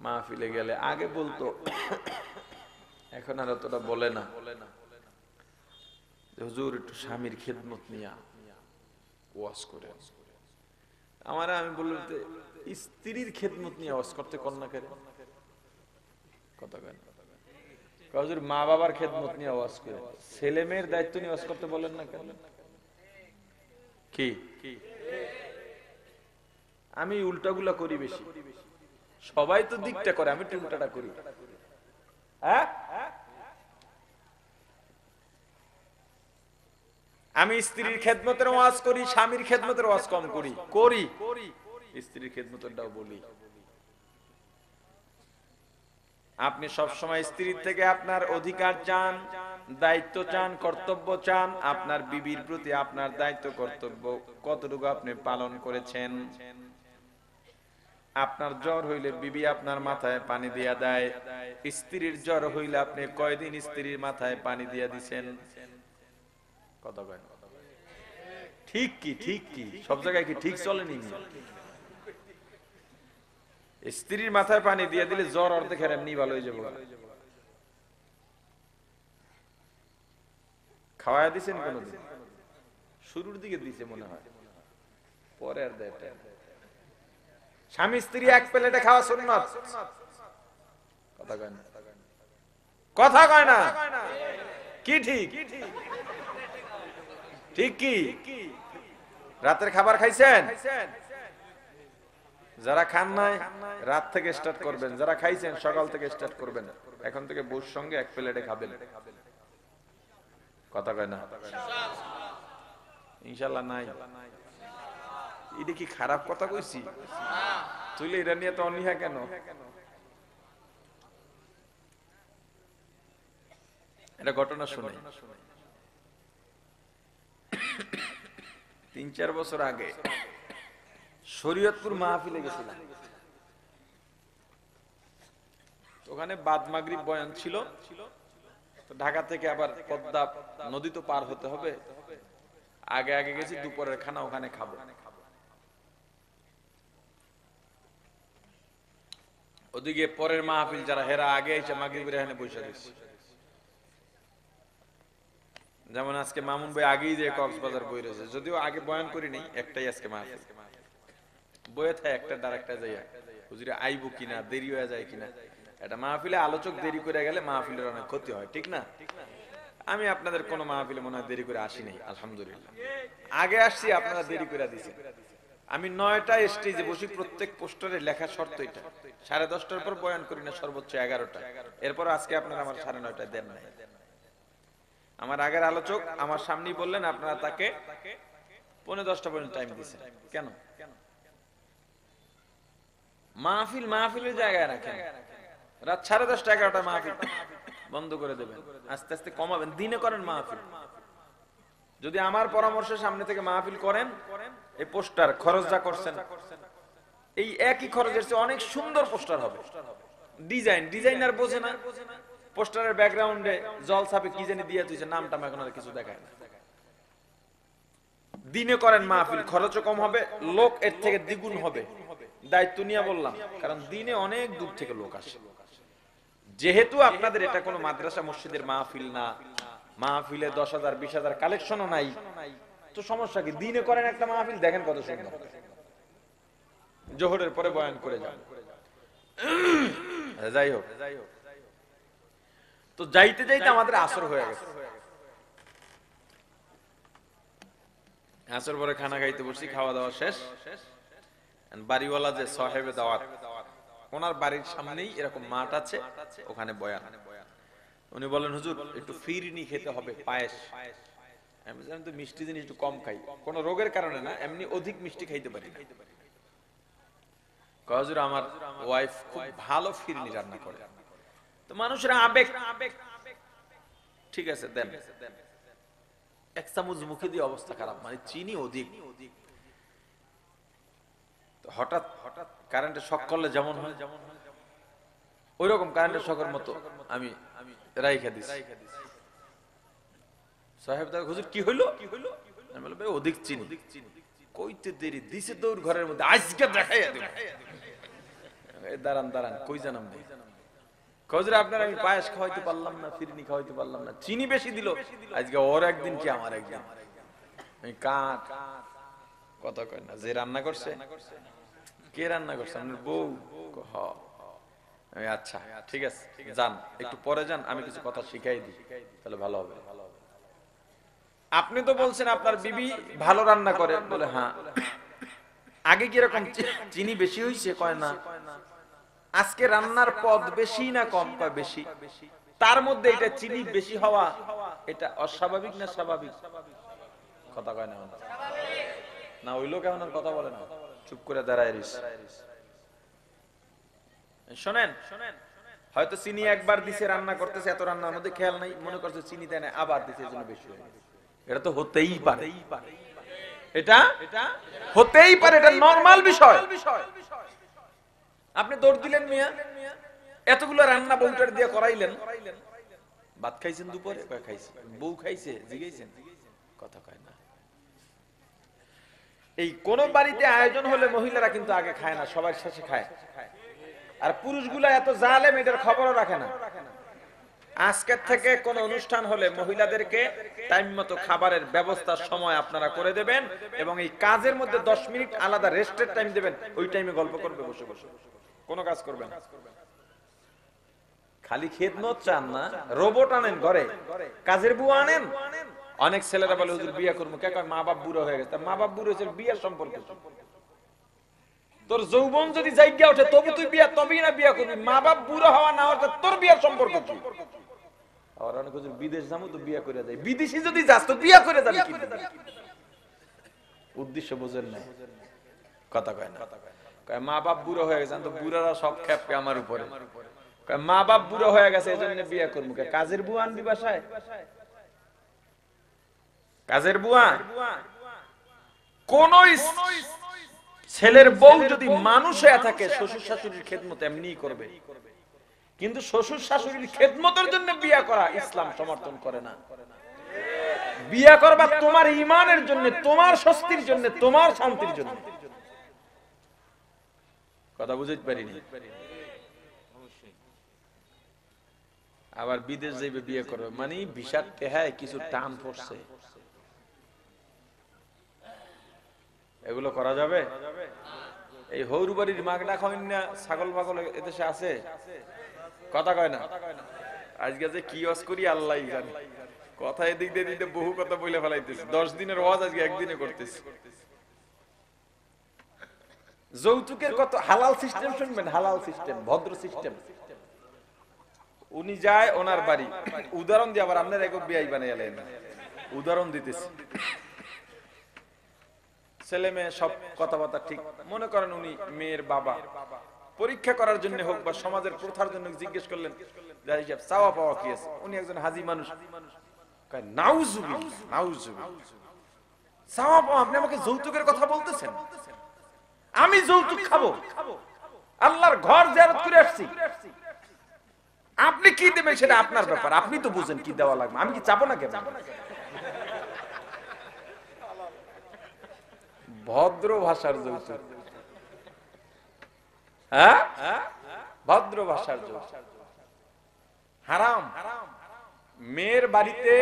Speaker 1: মাহফিলে গেলে আগে বলতো, এখন আর অতটা বলে না, হুজুর একটু স্বামীর খেদমত নিয়া ওয়াজ করে। আমি বললাম স্ত্রীর খেদমত নিয়ে ওয়াজ করতে কোন না করে, কথা কয় না। হুজুর মা বাবার খেদমত নিয়ে ওয়াজ করে, ছেলে মেয়ের দায়িত্ব নিয়ে ওয়াজ করতে বলেন না কেন? কি আমি উল্টাগুলা করি বেশি, সবাই তো দিকটা করে, আমি উল্টাটা করি। আমি স্ত্রীর খেদমতের ওয়াজ করি, স্বামীর খেদমতের ওয়াজ কম করি, স্ত্রীর খেদমতেরটাও বলি। আপনি সব সময় স্ত্রীর থেকে আপনার অধিকার চান, দায়িত্ব চান, কর্তব্য চান। আপনার বিবির প্রতি আপনার দায়িত্ব কর্তব্য কতটুকু আপনি পালন করেছেন? আপনার জ্বর হইলে বিবি আপনার মাথায় পানি দিয়া দেয়, স্ত্রীর জ্বর হইলে আপনি কয়দিন স্ত্রীর মাথায় পানি দিয়া দিছেন? কথা কয় না। ঠিক কি সব জায়গায় কি ঠিক চলেনি? স্ত্রীর মাথায় পানি দিয়ে দিলে জ্বর অর্ধেক এমনি ভালো হয়ে যাবে। খাওয়ায় দিছেন কোনদিন? শুরুর দিকে দিছে মনে হয়, পরে আর দেয়। স্বামী স্ত্রী এক প্লেটে খাওয়া সুন্নাত, কথা কয় না, কথা কয় না। কি ঠিক? ঠিক কি? রাতের খাবার খাইছেন? যারা খান নাই রাত থেকে স্টার্ট করবেন, যারা খাইছেন সকাল থেকে স্টার্ট করবেন। এখন থেকে বউর সঙ্গে এক প্লেটে খাবেন, কথা কয় না। ইনশাআল্লাহ নাই। এটা কি খারাপ কথা কইছি? তুইলে এটা নিয়ে তো অনীহা কেন? এটা ঘটনা শুনে 3-4 বছর আগে শরীয়তপুর মাহফিলে গেছিলাম। ওখানে বাদ মাগরিব বয়ান ছিল। তো ঢাকা থেকে আবার পদ্মা নদী তো পার হতে হবে, আগে গেছি, দুপুরের খানা ওখানে খাবো। ওদিকে পরের মাহফিল যারা হেরা আগে এসে মাগরিবের এখানে বসে গেছে। যেমন আজকে মামুন ভাই আগেই যে কক্সবাজার বই রয়েছে, যদিও আগে বয়ান করি নেই, একটাই আজকে মাহফিল বইয়ে থাকে, একটা ডাইরেক্টটা যাইয়া হুজুরে আইবো কিনা, দেরি হয়ে যায় কিনা। এটা মাহফিলে আলোচক দেরি করে গেলে মাহফিলের অনেক ক্ষতি হয়, ঠিক না? আমি আপনাদের কোন মাহফিলে মনে হয় দেরি করে আসি নাই, আলহামদুলিল্লাহ। আগে আসছি, আপনারা দেরি করে দিয়েছেন। আমি 9টা স্টেজে বসি, প্রত্যেক পোস্টারে লেখা শর্ত এটা 10:30টার পর বয়ান করি না, সর্বোচ্চ 11টা। এরপর আজকে আপনারা আমার 9:30টায় দেন নাই। আমার আগের আলোচক আমার সামনেই বললেন আপনারা তাকে 9:45 পর্যন্ত টাইম দিয়েছেন। কেন? মাহফিলের জায়গায় রাখেন, রাত 10:30 11টা মাহফিল বন্ধ করে দেবেন, আস্তে আস্তে কমাবেন, দিনে করেন মাহফিল। যদি আমার পরামর্শের সামনে থেকে মাহফিল করেন, এই পোস্টার খরচ যা করছেন এই একই খরচের চেয়ে অনেক সুন্দর পোস্টার হবে। ডিজাইনার বোঝে না, পোস্টারের ব্যাকগ্রাউন্ডে জল ছাপে কি জানি দিয়ে দিয়েছে, নামটা এখন আর কিছু দেখায় না। দিনে করেন মাহফিল, খরচও কম হবে, লোক এর থেকে দ্বিগুণ হবে। দায়িত্ব নিয়ে বললাম, কারণ দিনে অনেক দূর থেকে লোক আসে। যেহেতু আপনাদের এটা কোনো মাদ্রাসা মসজিদের মাহফিল না, মাহফিলে 10,000 20,000 কালেকশনও নাই, তো সমস্যা কি? দিনে করেন একটা মাহফিল, দেখেন কত সুন্দর। জোহরের পরে বয়ান করে যান। যাই হোক, তো যাইতে যাইতে আমাদের আসর হয়ে গেছে। আসর পরে খানা খাইতে বসছি, খাওয়া দাওয়া শেষ। বাড়িওয়ালা যে সাহেবে দাওয়াত, ওনার বাড়ির সামনেই এরকম মাঠ আছে, ওখানে বয়ান। উনি বলেন হুজুর একটু ফিরনি খেতে হবে, পায়েস। আমি তো মিষ্টি জিনিস একটু কম খাই, কোনো রোগের কারণে না, এমনি অধিক মিষ্টি খাইতে পারি না। হুজুর আমার ওয়াইফ খুব ভালো ফিরনি রান্না করে। তো মানুষের আবেগ, ঠিক আছে দেন। 1 চামচ মুখে দিয়ে অবস্থা খারাপ, মানে চিনি অধিক। হঠাৎ কারেন্টের শক করলে যেমন হয়, ওই রকম কারেন্টের শকের মতো আমি রাইখা দিছি। সাহেব দাদা হুজুর কি হইলো? আমি বললাম ভাই অধিক চিনি। কইতে দেরি দিছে দৌড় ঘরের মধ্যে, আজকে দেখাইয়া দেব। দাঁড়ান কই জানাম ভাই? হুজুর আপনার আমি পায়েস খাওয়াইতে পারলাম না, ফিরনি খাওয়াইতে পারলাম না, চিনি বেশি দিল। আজকে ওর একদিন কি আমার একদিন। আমি কাট কথা কই না, যে রান্না করছে। কে রান্না করছে? আপনার বউ? আচ্ছা ঠিক আছে, যান একটু পরে যান, আমি কিছু কথা শিখাই দিই, তাহলে ভালো হবে। আপনি তো বলছেন আপনার বিবি ভালো রান্না করে, বলে হ্যাঁ। আগে কিরকম চিনি বেশি হইছে? কয় না। আজকে রান্নার পদ বেশি না কম? কয় বেশি। তার মধ্যে এটা চিনি বেশি হওয়া এটা অস্বাভাবিক না স্বাভাবিক? কথা কয় না না, ওই লোক এখন আর কথা বলে না, চুপ করে দাঁড়ায় রইছে। শোনেন, হয়তো চিনি একবার দিছে, রান্না করতেছে, এত রান্নার মধ্যে খেয়াল নাই, মনে করছে চিনি দেয় না, আবার দিছে, এজন্য বেশি হয়ে গেছে। এটা তো হতেই পারে, এটা হতেই পারে, এটা নরমাল বিষয়। আপনি দৌড় দিলেন মিয়া, এতগুলো রান্না বউটার দিয়ে করাইলেন। ভাত খাইছেন দুপুরে? কয় খাইছে। বউ খাইছে? জিগাইছেন? কথা কয় না। এই কোন বাড়িতে আয়োজন হলে মহিলারা কিন্তু আগে খায় না, সবার শেষে খায়। আর পুরুষগুলা এত জালেম, এটার খবরও রাখে না। আজকের থেকে কোন অনুষ্ঠান হলে মহিলাদেরকে টাইম মতো খাবারের ব্যবস্থার সময় আপনারা করে দেবেন, এবং এই কাজের মধ্যে 10 মিনিট আলাদা রেস্টের টাইম দেবেন। ওই টাইমে গল্প করবে বসে বসে, কোনো কাজ করবেন। খালি খেদমত চান না, রোবট আনেন ঘরে, কাজের বুয়া আনেন। অনেক ছেলেরা বলে হুজুর বিয়ে করবো, কে কয় মা বাপ বুড়ো হয়ে গেছে। মা বাপ বুড়ো হয়েছে বিয়ের সম্পর্ক? তোর যৌবন যদি জায়গা ওঠে তবু তুই বিয়া, তবেই না বিয়া করবি। মা বাপ বুড়ো হওয়া না হওয়া তোর বিয়ের সম্পর্ক কি? আর অনেক হুজুর বিদেশ যাবো তো বিয়া করে যায়। বিদেশি যদি যাস তো বিয়া করে যাবি কি? উদ্দেশ্য বোঝেন না, কথা কয় না। কয় মা বাপ বুড়ো হয়ে গেছে, তো বুড়ারা সব খেপে আমার উপরে। কয় মা বাপ বুড়ো হয়ে গেছে এজন্য বিয়া করবো। কাজের বুয়া আনবি বাসায়? কাজের বুয়া? কোন ছেলের বউ যদি মানুষ হয়ে থাকে শ্বশুর শাশুড়ির খেদমত এমনিই করবে, কিন্তু শ্বশুর শাশুড়ির খেদমতের জন্য বিয়া করা ইসলাম সমর্থন করে না। বিয়া করবা তোমার ঈমানের জন্য, তোমার স্বস্তির জন্য, তোমার শান্তির জন্য। কথা বুঝতে পারিনি? আবার বিদেশ যাইবে বিয়ে করবে, মানে ভিসার টেহায় কিছু টান পড়ছে। এগুলো করা যাবে? এই হৌরবাড়ির মাগনা খাওয়ান না ছাগল পাগল এদেশে আছে? কথা কয় না। আজকে যে কি ওয়াজ করি আল্লাহই জানে। কথা এদিক দিয়ে দিতে বহু কথা বলে ফেলাইতেছি। 10 দিনের ওয়াজ আজকে একদিনে করতেছি। যৌতুকের কত হালাল সিস্টেম শুনবেন, হালাল সিস্টেম, ভদ্র সিস্টেম। উনি যায় ওনার বাড়ি, উদাহরণ দিয়ে আবার আপনার এক বিয়াই বানাইলেন, উদাহরণ দিতেছি। ছেলে মেয়ে সব কথাবার্তা ঠিক, মনে করেন উনি মেয়ের বাবা পরীক্ষা করার জন্য হোক বা সমাজের প্রথার জন্য জিজ্ঞেস করলেন চাওয়া পাওয়া কি আছে। উনি একজন হাজি মানুষ, নাউজুবিল্লাহ নাউজুবিল্লাহ, চাওয়া পাওয়া? আপনি আমাকে যৌতুকের কথা বলতেছেন? আমি যৌতুক খাবো? আল্লাহর ঘর জিয়ারত করে আসছি, আপনি কি দেবেন সেটা আপনার ব্যাপার, আপনি তো বুঝেন কি দেওয়া লাগবে, আমি কি চাবো না কেন? ভদ্র ভাষার যৌতুক, হ্যাঁ ভদ্র ভাষার যৌতুক হারাম। মেয়ের বাড়িতে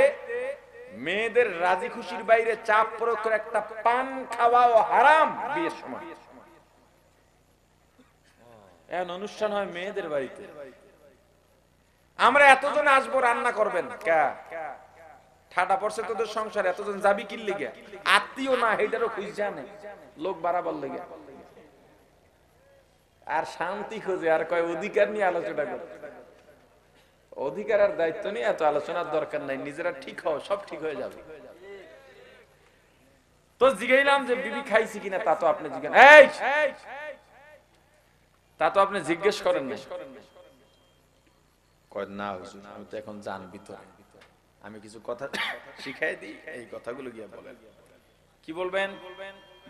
Speaker 1: মেয়েদের রাজি খুশির বাইরে চাপ প্রয়োগ করে একটা পান খাওয়াও হারাম বিয়ের সময়। এখন অনুষ্ঠান হয় মেয়েদের বাড়িতে, আমরা এতজন আসবো, রান্না করবেন কে? ঠাডা পড়ছে তোদের সংসার, এতজন যাবি কি লিগে? আত্মীয় না হেটারও খুঁজ জানে, লোক বাড়াবার লেগে আর শান্তি খোঁজে, আর কয় অধিকার নিয়ে আলোচনা করে। অধিকার আর দায়িত্ব নিয়ে এত আলোচনার দরকার নাই, নিজেরা ঠিক হও, সব ঠিক হয়ে যাবে। তো জিজ্ঞাইলাম যে বিবি খাইছি কিনা, তা তো আপনি জিজ্ঞেস, তা তো আপনি জিজ্ঞেস করেন না। কয় না হুজুর, আমি তো এখন জানবি তো, আমি কিছু কথা শিখাই দিই, এই কথাগুলো গিয়ে বলেন। কি বলবেন?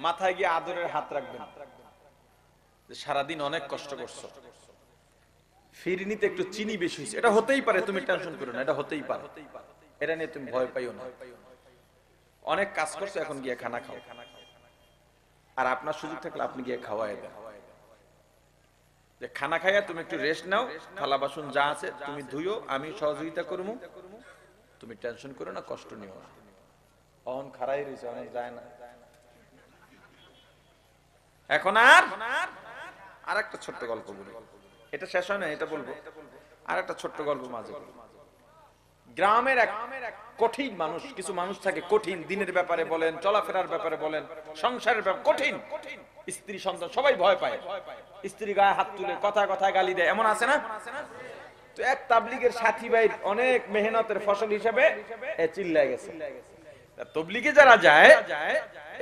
Speaker 1: মাথায় গিয়ে আদরের হাত রাখবেন, সারাদিন অনেক কষ্ট করছো, ফিরনিতে একটু চিনি বেশি হয়েছে, এটা হতেই পারে, তুমি টেনশন করো না, এটা হতেই পারে, এটা নিয়ে তুমি ভয় পাইও না। অনেক কাজ করছো, এখন গিয়ে খানা খাও, আর আপনার সুযোগ থাকলে আপনি গিয়ে খাওয়াই দেন। যে খানা খাইয়া তুমি একটু রেস্ট নাও, থালা বাসন যা আছে তুমি ধুইও, আমি সহযোগিতা করবো, তুমি টেনশন করো না, কষ্ট নিও না। অহন খারাই রয়েছে, অনেক যায় না। এখন আর একটা ছোট্ট গল্প বলি, এটা শেষ হয় না, এটা বলবো। আর একটা ছোট্ট গল্প মাঝে বলবো। গ্রামের এক কঠিন মানুষ, কিছু মানুষ থাকে কঠিন, দিনের ব্যাপারে বলেন, চলাফেরার ব্যাপারে বলেন, সংসারের ব্যাপারে কঠিন, স্ত্রী সন্তান সবাই ভয় পায়, স্ত্রী গায়ে হাত তুলে কথায় কথায় গালি দেয়, এমন আছে না? তো এক তাবলিগের সাথী ভাই অনেক মেহনতের ফসল হিসেবে চিল্লায় গেছে। তাবলিগে যারা যায়,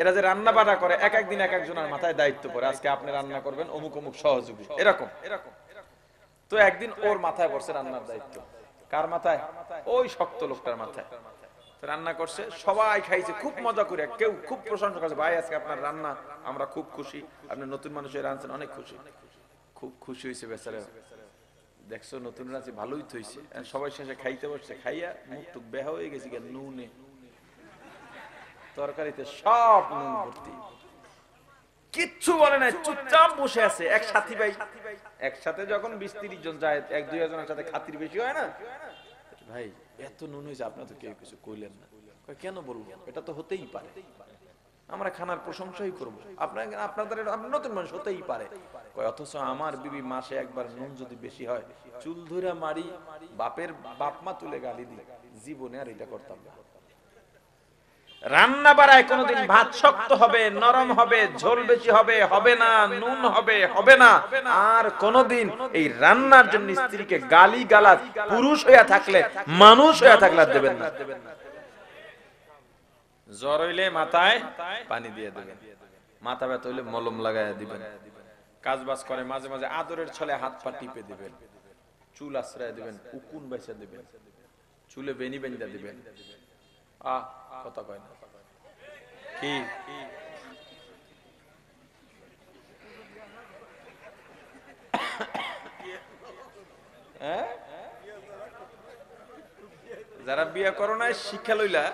Speaker 1: এরা যে রান্না বান্না করে, এক একদিন এক একজনের মাথায় দায়িত্ব পড়ে, আজকে আপনি রান্না করবেন, অমুক অমুক সহযোগী, এরকম। তো একদিন ওর মাথায় পড়ছে রান্নার দায়িত্ব। কার মাথায়? ওই শক্ত লোকটার মাথায়। রান্না করছে, সবাই খাইছে খুব মজা করে, কেউ খুব প্রশংসা করছে, ভাই আজকে আপনার রান্না আমরা খুব খুশি, আপনি নতুন মানুষের রাঁধছেন, অনেক খুশি। খুব খুশি হয়েছে বেচারা, দেখছো নতুন রাঁধছি, ভালোই তো হয়েছে। সবাই শেষে খাইতে বসছে, খাইয়া মুখ টুক বেহা হয়ে গেছে, নুনে তরকারিতে সব নুন ভর্তি, কিচ্ছু বলে না, চুপচাপ বসে আছে। এক সাথী ভাই, একসাথে যখন 20-30 জন যায়, 1-2 জনের সাথে খাতির বেশি হয় না, ভাই এত নুন হয়েছে, আপনার তো কেউ কিছু কইলেন না। কেন বলবো, এটা তো হতেই পারে, আমরা খানার প্রশংসাই করবো, আপনাদের নতুন মানুষ হতেই পারে। অথচ আমার বিবি মাসে একবার নুন যদি বেশি হয়, চুল ধরে মারি, বাপের বাপ মা তুলে গালি দিই, জীবনে আর এটা করতাম না। রান্না বাড়ায় কোনোদিন ভাত শক্ত হবে, নরম হবে, ঝোল বেশি হবে, হবে না, নুন হবে, হবে না। আর কোনোদিন এই রান্নার জন্য স্ত্রীকে গালি গালাজ, পুরুষ হইয়া থাকলে, মানুষ হইয়া থাকলে দেবেন না। জ্বর হইলে মাথায় পানি দিয়ে দেবেন, মাথা ব্যথা হইলে মলম লাগাইয়া দিবেন, কাজ বাজ করে মাঝে মাঝে আদরের ছলে হাত পা টিপে দিবেন, চুল আশ্রয় দিবেন, উকুন বাইসা দিবেন, চুলে বেনি বেঁধা দিবেন। কথা কয় না কি? যারা বিয়ে করো না শিক্ষা লইলা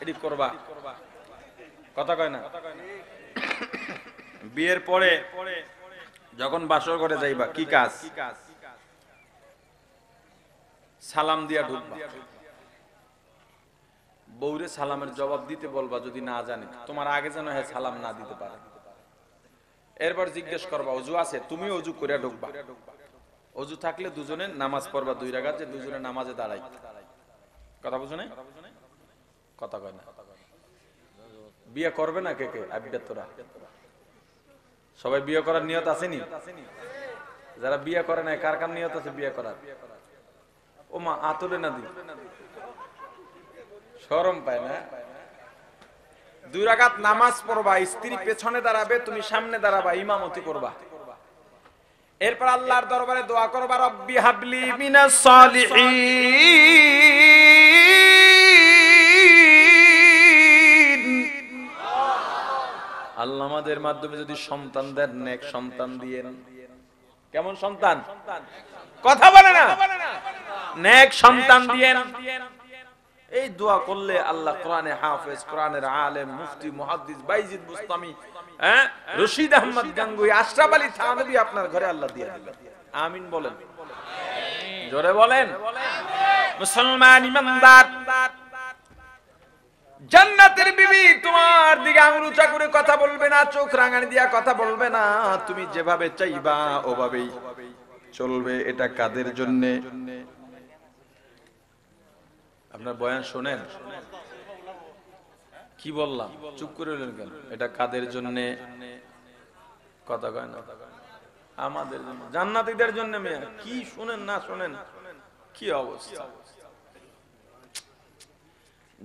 Speaker 1: এটি করবা, কথা কয় না? বিয়ের পরে যখন বাসর ঘরে যাইবা, কি কাজ? সালাম দিয়া ঢুকবা, বউরে সালামের জবাব দিতে বলবা, যদি না জানে তোমার আগে যেন হ্যাঁ সালাম না দিতে পারে। এরপর জিজ্ঞেস করবা অজু আছে, তুমি অজু করে ঢুকবা। অজু থাকলে দুজনে নামাজ পড়বা 2 রাকাত, যে দুজনে নামাজে দাঁড়াই। কথা বুঝো না? কথা কয় না। বিয়ে করবে না কে কে? আবিদাতরা সবাই বিয়ে করার নিয়ত আসেনি? যারা বিয়ে করে না কার কার নিয়ত আছে বিয়ে করার? ও মা আতরে না দি, শরম পায় না। 2 রাকাত নামাজ পড়বা, স্ত্রী পেছনে দাঁড়াবে, তুমি সামনে দাঁড়াবা, ইমামতি করবা। এরপর আল্লাহর দরবারে দোয়া করবা, রব্বি হাবলি মিনাস সালিহিন। আল্লাহ আমাদের মাধ্যমে যদি সন্তান দেন, নেক সন্তান দিয়েন। কেমন সন্তান? কথা বলে না, নেক সন্তান দিয়েন। এই দোয়া করলে আল্লাহ কোরআনে হাফেজ, কোরআনের আলেম, মুফতি, মুহাদ্দিস, বাইজিদ বুস্তামি, রশিদ আহমদ গাঙ্গুই, আশরাফ আলী থানভী আপনার ঘরে আল্লাহ দিয়ে দিবেন। আমিন বলেন, জোরে বলেন। মুসলমান ইমানদার, জান্নাতের বিবি তোমার দিকে আঙুল উঁচা করে কথা বলবে না, চোখ রাঙানি দিয়া কথা বলবে না, তুমি যেভাবে চাইবা ওভাবেই চলবে। এটা কাদের জন্য? আপনার বয়ান শোনেন, কি বললাম? চুপ করে রইলেন কেন? এটা কাদের জন্য? কথা কয় না। আমাদের জন্য, জান্নাতীদের জন্য। মেয়ে কি শুনেন না শুনেন, কি অবস্থা।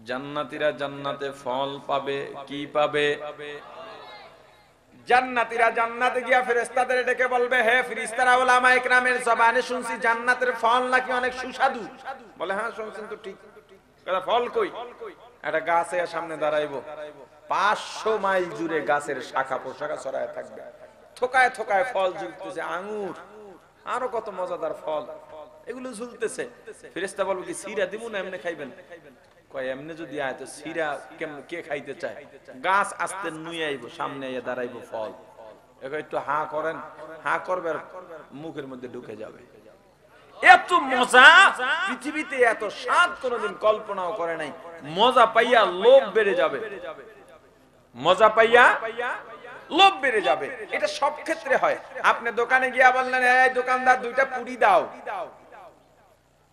Speaker 1: জান্নাতীরা জান্নাতে ফল পাবে। কি পাবে? জান্নাতীরা জান্নাতে গিয়া ফেরেশতাদের ডেকে বলবে, হে ফেরেশতারা, উলামায়ে কেরামের জবানে শুনছি জান্নাতের ফল নাকি অনেক সুস্বাদু। বলে, হ্যাঁ শুনছেন তো ঠিক। কথা, ফল কই? একটা গাছে সামনে দাঁড়াইবো, 500 মাইল জুড়ে গাছের শাখা পোশাখা ছড়ায় থাকবে, থোকায় থোকায় ফল ঝুলতেছে, আঙ্গুর, আরো কত মজাদার ফল, এগুলো ঝুলতেছে। ফেরেশতা বলবে, কি সিরা দিমু না এমনি খাইবেন? কয়, এমনি যদি আয় তো সিরা কে খাইতে চায়? গাছ আস্তে নুয়ে আইবো, সামনে আইয়া দাঁড়াইবো ফল, একটু হা করেন, হা করবে, মুখের মধ্যে ঢুকে যাবে। এত মজা পৃথিবীতে, এত স্বাদ কোনদিন কল্পনাও করে নাই। মজা পাইয়া লোভ বেড়ে যাবে, মজা পাইয়া লোভ বেড়ে যাবে। এটা সব ক্ষেত্রে হয়। আপনি দোকানে গিয়া বললেন, এই দোকানদার 2টা পুরি দাও।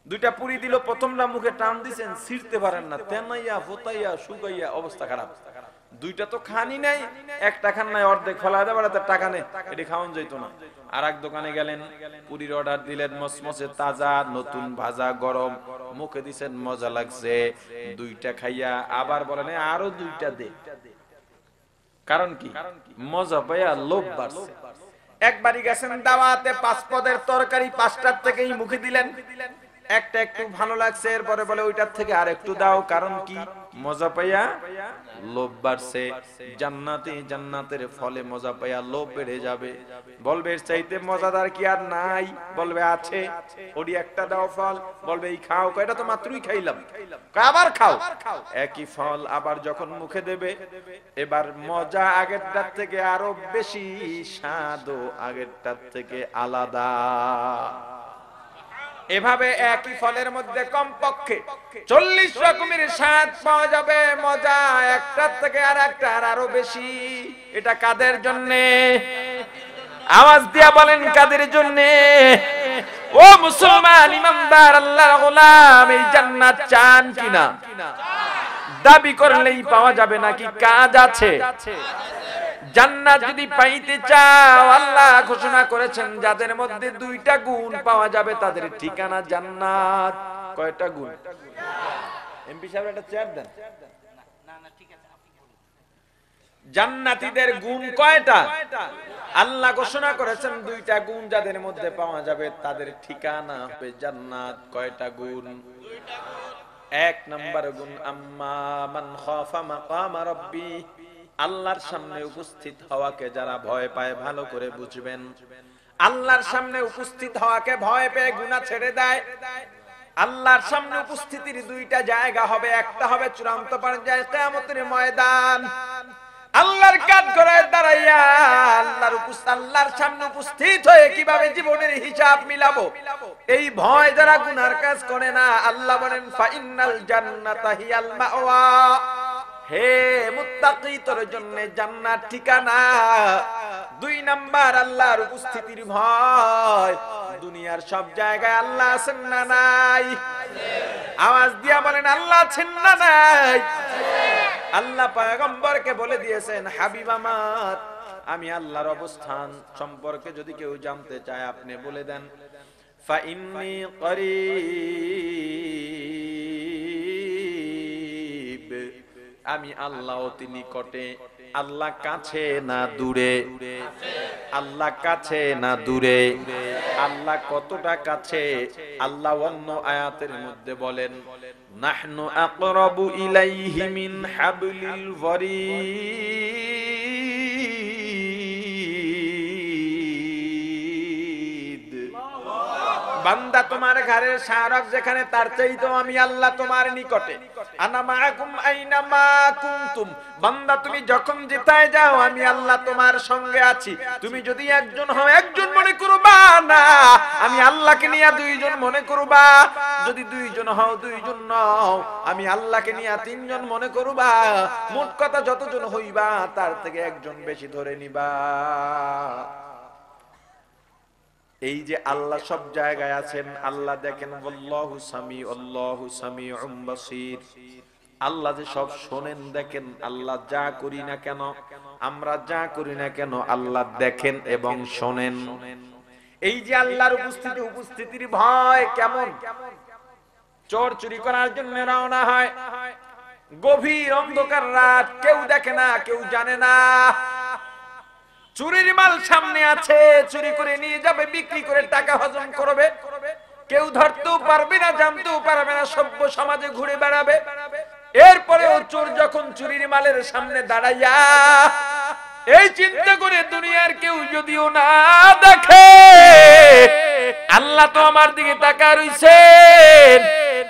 Speaker 1: 2টা পুরি দিল, প্রথমটা মুখে টান দিছেন, ছিঁড়তে পারেন না, তেনাইয়া ফোতাইয়া শুকাইয়া অবস্থা খারাপ। 2টা তো খানি নাই, একটা খান নাই, অর্ধেক ফেলা দেওয়া, টাকা নেই, এটি খাওয়ান যেত না। আর এক দোকানে গেলেন, পুরির অর্ডার দিলেন, মসমসে তাজা, নতুন ভাজা, গরম, মুখে দিছেন, মজা লাগছে, 2টা খাইয়া আবার বলেন আরো 2টা দে। কারণ কি? মজা পাইয়া লোভ বাড়ছে। একবারই গেছেন দাওয়াতে, 5 পদের তরকারি 5টার থেকেই মুখে দিলেন, একটা একটু ভালো লাগছে, এরপরে বলে ওইটার থেকে আর একটু দাও। কারণ কি? মজা পাইয়া লোভ বাড়ছে। জান্নাতে, জান্নাতের ফলে মজা পাইয়া লোভ বেড়ে যাবে। বলবে এর চাইতে মজাদার কি আর নাই? বলবে আছে, ওডি একটা দাও ফল। বলবে এই খাও। এটা তো মাত্রই খাইলাম। আবার খাও। একই ফল আবার যখন মুখে দেবে, এবার মজা আগেরটার থেকে আরো বেশি, স্বাদও আগেরটার থেকে আলাদা। এভাবে একই ফলের মধ্যে কমপক্ষে 40 রকমের স্বাদ পাওয়া যাবে, মজা একটার থেকে আর একটা আরো বেশি। এটা কাদের জন্য? আওয়াজ দিয়া বলেন, কাদের জন্য? ও মুসলমান ইমানদার, আল্লাহর গোলাম, এই জান্নাত চান কিনা? দাবি করলেই পাওয়া যাবে নাকি কাজ আছে? জান্নাত যদি পাইতে চাও, আল্লাহ ঘোষণা করেছেন যাদের মধ্যে 2টা গুণ পাওয়া যাবে তাদের ঠিকানা জান্নাত। কয়টা গুণ? এমপি সাহেব একটা চেয়ার দেন। জান্নাতীদের গুণ কয়টা? আল্লাহ ঘোষণা করেছেন 2টা গুণ যাদের মধ্যে পাওয়া যাবে তাদের ঠিকানা হবে জান্নাত। কয়টা গুণ? 1 নাম্বার গুণ, আম্মা মান খাফা মাকাম রাব্বি, আল্লাহর সামনে উপস্থিত হওয়াকে যারা ভয় পায়, ভালো করে বুঝবেন, আল্লাহর সামনে উপস্থিত হওয়াকে ভয় পেয়ে গুনাহ ছেড়ে দেয়। আল্লাহর সামনে উপস্থিতির 2টা জায়গা হবে, একটা হবে চূড়ান্ত পর্যায়ে কিয়ামতের ময়দান, আল্লাহর কাঠগড়ায় দাঁড়াইয়া আল্লাহর সামনে উপস্থিত হয়ে কিভাবে জীবনের হিসাব মিলাবো, এই ভয় যারা গুনার কাজ করে না, আল্লাহ বলেন ফাইনাল জান্নাতা হিয়াল মাওয়া, হে মুত্তাকি তোর জন্য জান্নাত ঠিকানা। দুই নাম্বার আল্লাহর উপস্থিতির ভয়। দুনিয়ার সব জায়গায় আল্লাহ আছেন না নাই? আওয়াজ দিয়া বলেন আল্লাহ আছেন না নাই? আল্লাহ পয়গম্বরকে বলে দিয়েছেন, হাবিব আমার, আমি আল্লাহর অবস্থান সম্পর্কে যদি কেউ জানতে চায় আপনি বলে দেন, ফাইন্নী করিব, আমি আল্লাহ অতি নিকটে। আল্লাহ কাছে না দূরে? আল্লাহ কাছে না দূরে? আল্লাহ কতটা কাছে? আল্লাহ অন্য আয়াতের মধ্যে বলেন, নাহনু আকরাবু ইলাইহি মিন হাবলিল ওয়ারিদ। বান্দা তোমার ঘরের শাহরগ যেখানে, তার চাইতেও আমি আল্লাহ তোমার নিকটে। আনা মাআকুম আইনা মা কুনতুম, বান্দা তুমি যখন যেথায় যাও আমি আল্লাহ তোমার সঙ্গে আছি। তুমি যদি একজন হও একজন মনে করবা না, আমি আল্লাহকে নিয়ে দুইজন মনে করবা। যদি দুইজন হও দুইজন নও, আমি আল্লাহকে নিয়ে তিনজন মনে করবা। মোট কথা যতজন হইবা তার থেকে একজন বেশি ধরে নিবা। এই যে আল্লাহ সব জায়গায় আছেন, আল্লাহ দেখেন, আল্লাহু সামি, আল্লাহু সামিউম বাসীর। আল্লাহ যে সব শোনেন, দেখেন। আল্লাহ যা করি না কেন, আমরা যা করি না কেন, আল্লাহ দেখেন এবং শোনেন। এই যে আল্লাহর উপস্থিতির ভয় কেমন? চোর চুরি করার জন্য রওনা হয়, গভীর অন্ধকার রাত, কেউ দেখে না, কেউ জানে না। চুরির মাল সামনে আছে, চুরি করে নিয়ে যাবে, বিক্রি করে টাকা হজম করবে। কেউ ধরতেও পারবে না, জানতেও পারবে না, সভ্য সমাজে ঘুরে বেড়াবে। এরপরেও চোর যখন চুরির মালের সামনে দাঁড়াইয়া এই চিন্তা করে, দুনিয়ার কেউ যদিও না দেখে, আল্লাহ তো আমার দিকে তাকায় রইছেন,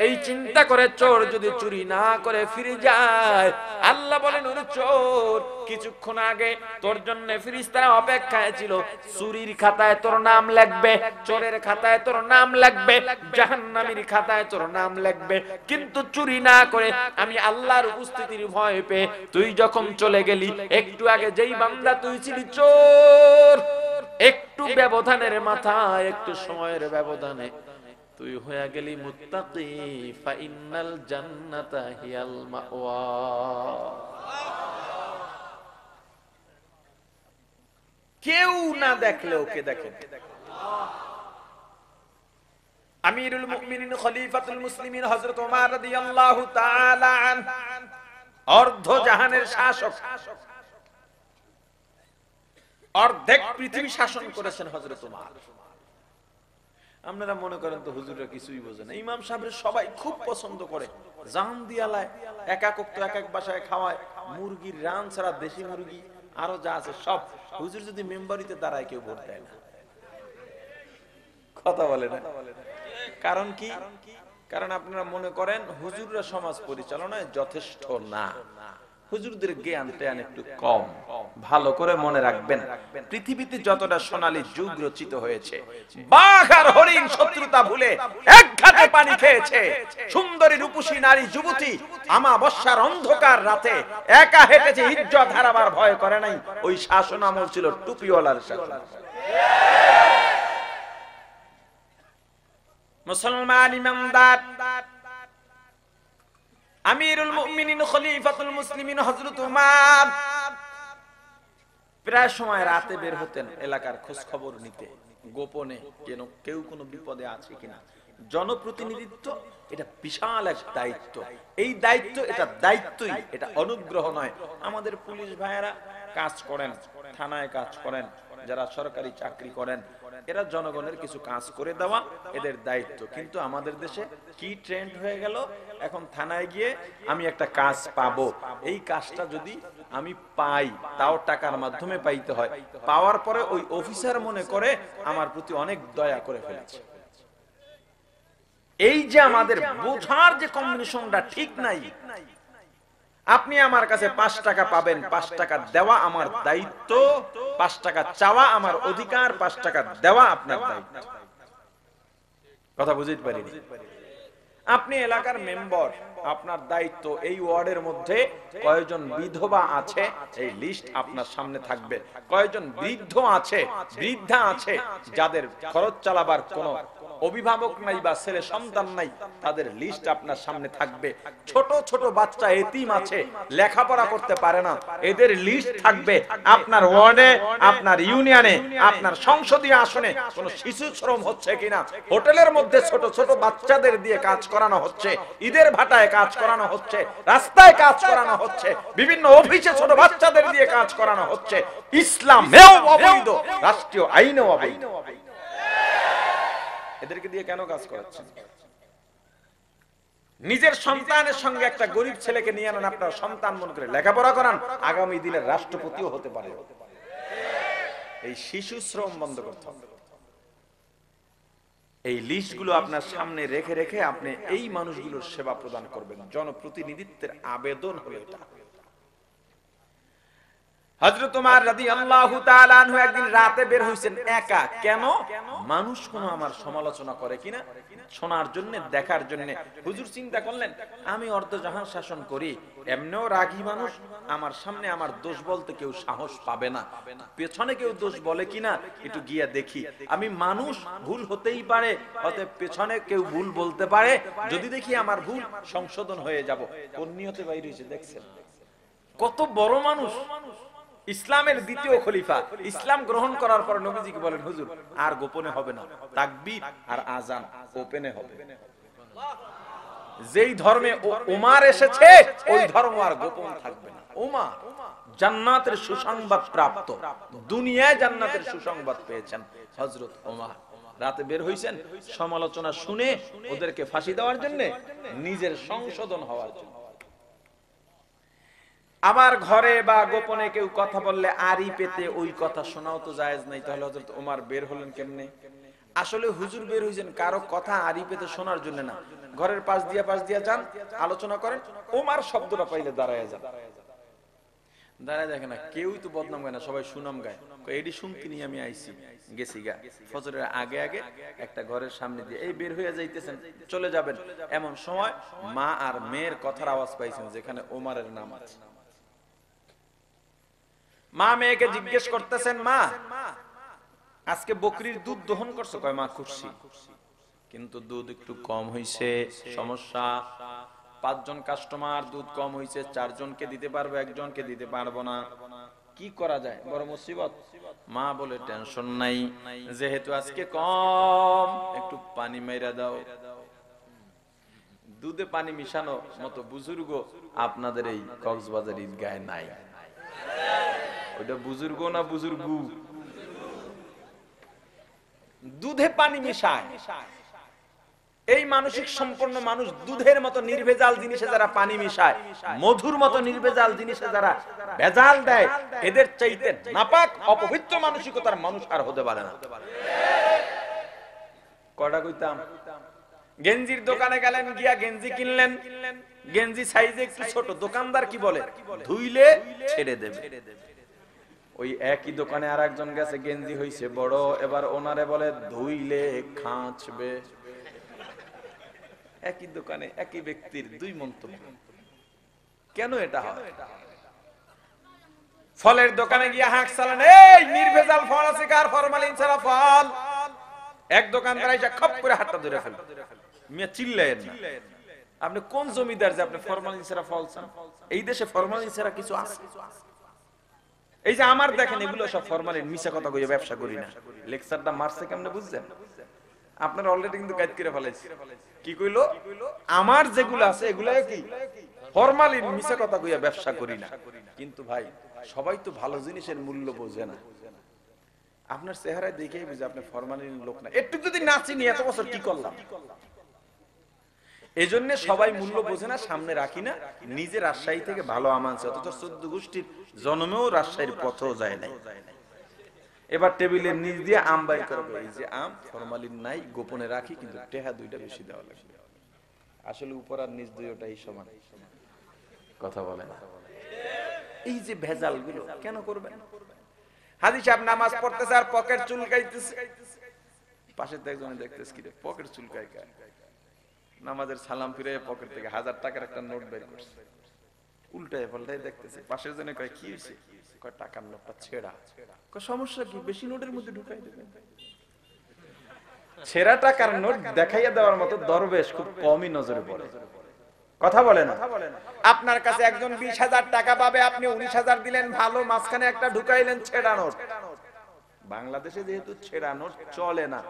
Speaker 1: এই চিন্তা করে চোর যদি চুরি না করে ফিরে যায়, আল্লাহ বলেন, ওরে চোর, কিছুক্ষণ আগে তোর জন্য ফেরেশতারা অপেক্ষায় ছিল। চুরির খাতায় তোর নাম লাগবে, চোরের খাতায় তোর নাম লাগবে, জাহান্নামীর খাতায় তোর নাম লাগবে। কিন্তু চুরি না করে আমি আল্লাহর উপস্থিতির ভয় পেয়ে তুই যখন চলে গেলি, একটু আগে যেই বান্দা তুই ছিলি চোর, একটু ব্যবধানের মাথায়, একটু সময়ের ব্যবধানে তুই হয়ে গেলি মুত্তাকি। ফাইনাল জান্নাতা হিয়াল মাওয়া। কেউ না দেখলে ওকে দেখেন। আমিরুল মুমিনিন খলিফাতুল মুসলিমিন হযরত ওমর রাদিয়াল্লাহু তাআলা আনহু, অর্ধ জাহানের শাসক, অর্ধেক পৃথিবী শাসন করেছেন হযরত ওমর। আপনারা মনে করেন তো হুজুররা কিছুই বোঝে না। ইমাম সাহেবের সবাই খুব পছন্দ করে, জান দিয়ালায়, এক এক বাসায় খাওয়ায়, মুরগির রান ছাড়া দেশি মুরগি আরো যা আছে সব। হুজুর যদি মেম্বারিতে দাঁড়ায় কেউ ভোট দেয় না। কথা বলে না। কারণ কি? কারণ আপনারা মনে করেন হুজুররা সমাজ পরিচালনায় যথেষ্ট না, হুজুরদের জ্ঞান জ্ঞান একটু কম। ভালো করে মনে রাখবেন, পৃথিবীতে যতটা সোনালী যুগ রচিত হয়েছে, বাঘ আর হরিণ শত্রুতা ভুলে এক ঘাটে পানি খেয়েছে। সুন্দরী রূপসী নারী যুবতী আমাবস্যার অন্ধকার রাতে একা হেঁটেছে, ইজ্জত হারাবার ভয় করে নাই। ওই শাসন আমল ছিল টুপিওয়ালার শাসন। মুসলমান ইমানদার আমিরুল মুমিনিন খলিফাতুল মুসলিমিন হযরত ওমর প্রায় সময় রাতে বের হতেন এলাকার খোঁজ খবর নিতে, গোপনে, কেন কেউ কোনো বিপদে আছে কিনা। জনপ্রতিনিধিত্ব এটা বিশাল এক দায়িত্ব। এই দায়িত্ব, এটা দায়িত্বই, এটা অনুগ্রহ নয়। আমাদের পুলিশ ভাইয়েরা কাজ করেন, থানায় কাজ করেন, যারা সরকারি চাকরি করেন, এরা জনগণের কিছু কাজ করে দেওয়া এদের দায়িত্ব। কিন্তু আমাদের দেশে কি ট্রেন্ড হয়ে গেল, এখন থানায় গিয়ে আমি একটা কাজ পাবো, এই কাজটা যদি আমি পাই তাও টাকার মাধ্যমে পাইতে হয়, পাওয়ার পরে ওই অফিসার মনে করে আমার প্রতি অনেক দয়া করে ফেলেছে। এই যে আমাদের বোঝার যে কম্বিনেশনটা ঠিক নাই। আপনি আমার কাছে 5 টাকা পাবেন, 5 টাকা দেওয়া আমার দায়িত্ব, 5 টাকা চাওয়া আমার অধিকার, 5 টাকা দেওয়া আপনার দায়িত্ব। কথা বুঝতে পারিনি? আপনি এলাকার মেম্বার, আপনার দায়িত্ব এই ওয়ার্ডের মধ্যে কয়জন বিধবা আছে এই লিস্ট আপনার সামনে থাকবে, কয়জন বৃদ্ধ আছে, বৃদ্ধা আছে, যাদের খরচ চালাবার কোনো অভিভাবক নাই বা ছেলে সন্তান নাই, তাদের লিস্ট আপনার সামনে থাকবে। ছোট ছোট বাচ্চা এতিম আছে, লেখাপড়া করতে পারে না, এদের লিস্ট থাকবে। আপনার ওয়ার্ডে, আপনার ইউনিয়নে, আপনার সংসদীয় আসনে কোনো শিশু শ্রম হচ্ছে কিনা, হোটেলের মধ্যে ছোট ছোট বাচ্চাদের দিয়ে কাজ করানো হচ্ছে, ঈদের ভাটায় কাজ করানো হচ্ছে, রাস্তায় কাজ করানো হচ্ছে, বিভিন্ন অফিসে ছোট বাচ্চাদের দিয়ে কাজ করানো হচ্ছে, ইসলামেও অবৈধ, রাষ্ট্রীয় আইনেও অবৈধ। এদেরকে দিয়ে কেন কাজ করাচ্ছেন? নিজের সন্তানের সঙ্গে একটা গরিব ছেলেকে নিয়ে আনেন, আপনার সন্তান মনে করে লেখাপড়া করান, আগামী দিনের রাষ্ট্রপতিও হতে পারে। এই শিশু শ্রম বন্ধ করতে হবে। এই লিস্টগুলো আপনার সামনে রেখে রেখে আপনি এই মানুষগুলোর সেবা প্রদান করবেন। জনপ্রতিনিধিত্বের আবেদন হলো এটা। হযরত ওমর রাদিয়াল্লাহু তাআলা আনহু একদিন রাতে বের হইছেন একা। কেন? মানুষ কোন আমার সমালোচনা করে কিনা শোনার জন্য, দেখার জন্য। হুজুর চিন্তা করলেন, আমি অর্ধজাহান শাসন করি, এমনিও রাগী মানুষ, আমার সামনে আমার দোষ বলতে কেউ সাহস পাবে না, পেছনে কেউ দোষ বলে কিনা একটু গিয়া দেখি। আমি মানুষ, ভুল হতেই পারে, অতএব পেছনে কেউ ভুল বলতে পারে, যদি দেখি আমার ভুল সংশোধন হয়ে যাব। কোন নিয়তে বাইরে হইছে দেখছেন? কত বড় মানুষ, ইসলামের দ্বিতীয় খলিফা। ইসলাম গ্রহণ করার পর নবীজিকে বলেন, হুজুর আর গোপনে হবে না, তাকবীর আর আযান ওপেনে হবে। যেই ধর্মে ওমর এসেছে ওই ধর্ম আর গোপন থাকবে না। ওমর জান্নাতের সুসংবাদ প্রাপ্ত, দুনিয়ায় জান্নাতের সুসংবাদ পেয়েছেন হযরত ওমর। রাতে বের হইছেন সমালোচনা শুনে ওদেরকে ফাঁসি দেওয়ার জন্য, নিজের সংশোধন হওয়ার জন্য। আবার ঘরে বা গোপনে কেউ কথা বললে আড়ি পেতে ওই কথা শোনাও তো জায়েজ নাই। তাহলে হযরত ওমর বের হলেন কেমনে? আসলে হুজুর বের হইছেন কারো কথা আড়ি পেতে শোনার জন্য না, ঘরের পাশ দিয়া যান, আলোচনা করেন, ওমর শব্দটা পাইলে দাঁড়ায় যান। দাঁড়ায় দেখে না, কেউই তো বদনাম গায় না, সবাই সুনাম গায়। এডি শুনতে নিয়ে আমি আইছি, গেছি গা ফজরের আগে আগে একটা ঘরের সামনে দিয়ে এই বের হয়ে যাইতেছেন, চলে যাবেন, এমন সময় মা আর মেয়ের কথার আওয়াজ পাইছেন যেখানে ওমরের নাম আছে। মা মেয়েকে জিজ্ঞেস করতেছেন, মা আজকে বকরির দুধ দহন করছো? কয় মা করছি, কিন্তু দুধ একটু কম হইছে, সমস্যা। 5 জন কাস্টমার, দুধ কম হইছে, 4 জনকে দিতে পারবো, 1 জনকে দিতে পারবো না, কি করা যায়? বড় মুসিবত। মা বলে, টেনশন নাই, যেহেতু আজকে কম, একটু পানি মাইরা দাও। দুধে পানি মিশানো মতো বুজুর্গ আপনাদের এই কক্সবাজার ঈদগাহে নাই। ওইটা বুজুর্গ না বুজুর্গু? দুধে পানি মিশায়। এই মানসিক সম্পন্ন মানুষ দুধের মতো নির্ভেজাল জিনিসে যারা পানি মিশায়, মধুর মতো নির্ভেজাল জিনিসে যারা ভেজাল দেয়, এদের চাইতে নাপাক অপবিত্র মানসিকতার মানুষ আর হতে পারে না। কয়টা কইতাম, গেঞ্জির দোকানে গেলেন, গিয়া গেঞ্জি কিনলেন, গেঞ্জি সাইজে একটু ছোট, দোকানদার কি বলে, ধুইলে ছেড়ে দেবে। ওই একই দোকানে আর একজন গেছে, গেঞ্জি হইছে বড়, এবার ওনারে বলে ধুইলে খাঁচবে। একই দোকানে একই ব্যক্তির দুই মন্তব্য। কেন এটা হয়? ফলের দোকানে গিয়ে হাঁক চালান, এই নির্ভেজাল ফল আছে কার, ফরমালিন ছাড়া ফল। এক দোকানদার এসে খপ করে হাতটা ধরে ফেলে, মিয়া চিল্লায়েন না। আপনি কোন জমিদার যে আপনি ফরমালিন ছাড়া ফল চান? এই দেশে ফরমালিন ছাড়া কিছু আছে? এই যে আমার দেখেন, এগুলো সব ফরমালিন, মিছা কথা কইয়া ব্যবসা করি না। লেকচারটা মারছে কেমনে বুঝছেন? আপনারা অলরেডি কিন্তু গাইড করে ফেলাইছে। কি কইলো? আমার যেগুলো আছে এগুলো কি ফরমালিন, মিছা কথা কইয়া ব্যবসা করি না। কিন্তু ভাই, সবাই তো ভালো জিনিসের মূল্য বোঝে না। আপনার চেহারায় দেখেই বুঝে আপনি ফরমালিন লোক না। একটু যদি না চিনি, এত বছর কি করলাম? এজন্য সবাই মূল্য বোঝে না, সামনে রাখি না। নিজে রাজশাহী থেকে ভালো আম আনছে, অথচ 14 গোষ্ঠীর জন্মেও রাজশাহীর পথেও যায় নাই। এবার টেবিলের নিচ দিয়ে আম বাইর করবে, এই যে আম, ফরমালিন নাই, গোপনে রাখি, কিন্তু টেহা দুইটা বেশি দেওয়া লাগবে। আসলে উপর আর নিচ দুইটাই সমান। কথা বলে না। এই যে ভেজাল গুলো কেন করবেন? হাজী সাহেব নামাজ পড়তেছে আর পকেট চুলকাইতেছে, পাশে তো একজন দেখতেছে, কি রে পকেট চুলকায়? নামাজের সালাম ফিরে পকেট থেকে 1000 টাকার একটা নোট বের করছে, উল্টায় পাল্টায় দেখতেছে, পাশের জনে কয় কি হয়েছে, কয় টাকার নোটটা ছেঁড়া। কয় সমস্যা কি, বেশি নোটের মধ্যে ঢুকাই দেবেন। ছেঁড়া টাকার নোট দেখাইয়া দেওয়ার মতো দরবেশ খুব কমই নজরে পড়ে। কথা বলে না। আপনার কাছে একজন 20,000 টাকা পাবে, আপনি 19,000 দিলেন, ভালো, মাঝখানে একটা ঢুকাইলেন ছেঁড়া নোট। বাংলাদেশে যেহেতু ছেঁড়া নোট চলে না,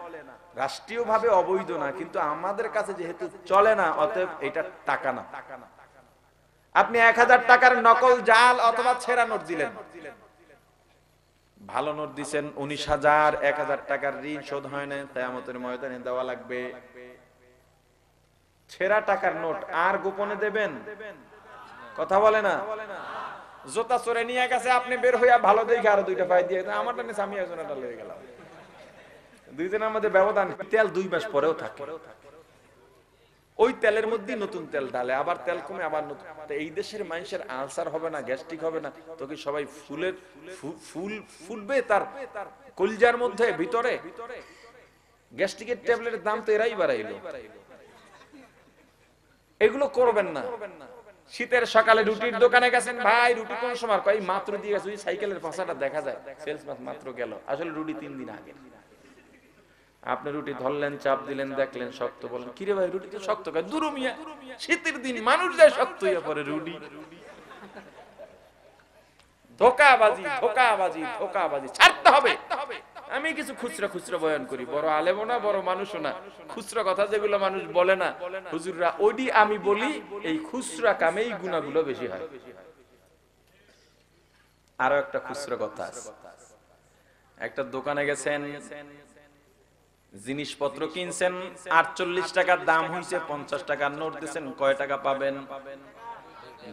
Speaker 1: রাষ্ট্রীয়ভাবে অবৈধ না, কিন্তু আমাদের কাছে যেহেতু চলে না, অতএব এটা টাকা না। আপনি 1000 টাকার নকল, জাল অথবা ছেঁড়া নোট দিলেন, ভালো নোট দিচ্ছেন 19,000, 1000 টাকার ঋণ শোধ হয় না, কিয়ামতের ময়দানে দেওয়া লাগবে। ছেঁড়া টাকার নোট আর গোপনে দেবেন? কথা বলে না। জোতা চোরে নিয়ে গেছে, আপনি বের হইয়া ভালো দেখে আরো 2টা পাই দিয়ে, আমারটা নিয়ে আমি একজনটা লয়ে গেলাম, দুইজনের মধ্যে ব্যবধান। তেল 2 মাস পরেও থাকে, ওই তেলের মধ্যে নতুন তেল ঢালে, আবার তেল কমে আবার নতুন। এই দেশের মানুষের আলসার হবে না, গ্যাস্ট্রিক হবে না, তোকে সবাই ফুলবে তার কলিজার মধ্যে ভিতরে। গ্যাস্ট্রিকের ট্যাবলেটের দাম তো এরাই বাড়াইলো। এগুলো করবেন না। শীতের সকালে রুটির দোকানে গেছেন, ভাই রুটি কোন সময়, কই মাত্র দিয়ে গেছে, ওই সাইকেলের পাশাটা দেখা যায়, সেলসম্যান মাত্র গেল, আসলে রুটি 3 দিন আগে। আপনি রুটি ধরলেন, চাপ দিলেন, দেখলেন শক্ত, বলেন কিরে ভাই রুটি তো শক্ত, কয় দুরু মিয়া, শীতের দিন মানুষ যায় শক্ত হইয়া পড়ে রুটি। ধোঁকাবাজি, ধোঁকাবাজি, ধোঁকাবাজি ছাড়তে হবে। আমি কিছু খুচরা খুচরা বয়ান করি, বড় আলেমও না, বড় মানুষও না, খুচরা কথা যেগুলো মানুষ বলে না হুজুররা, ওডি আমি বলি। এই খুচরা কামেই গুনাহগুলো বেশি হয়। আরো একটা খুচরা কথা আছে। একটা দোকানে গেছেন, জিনিসপত্র কিনছেন, 48 টাকার দাম হইছে, 50 টাকার নোট দিয়েছেন, কয় টাকা পাবেন?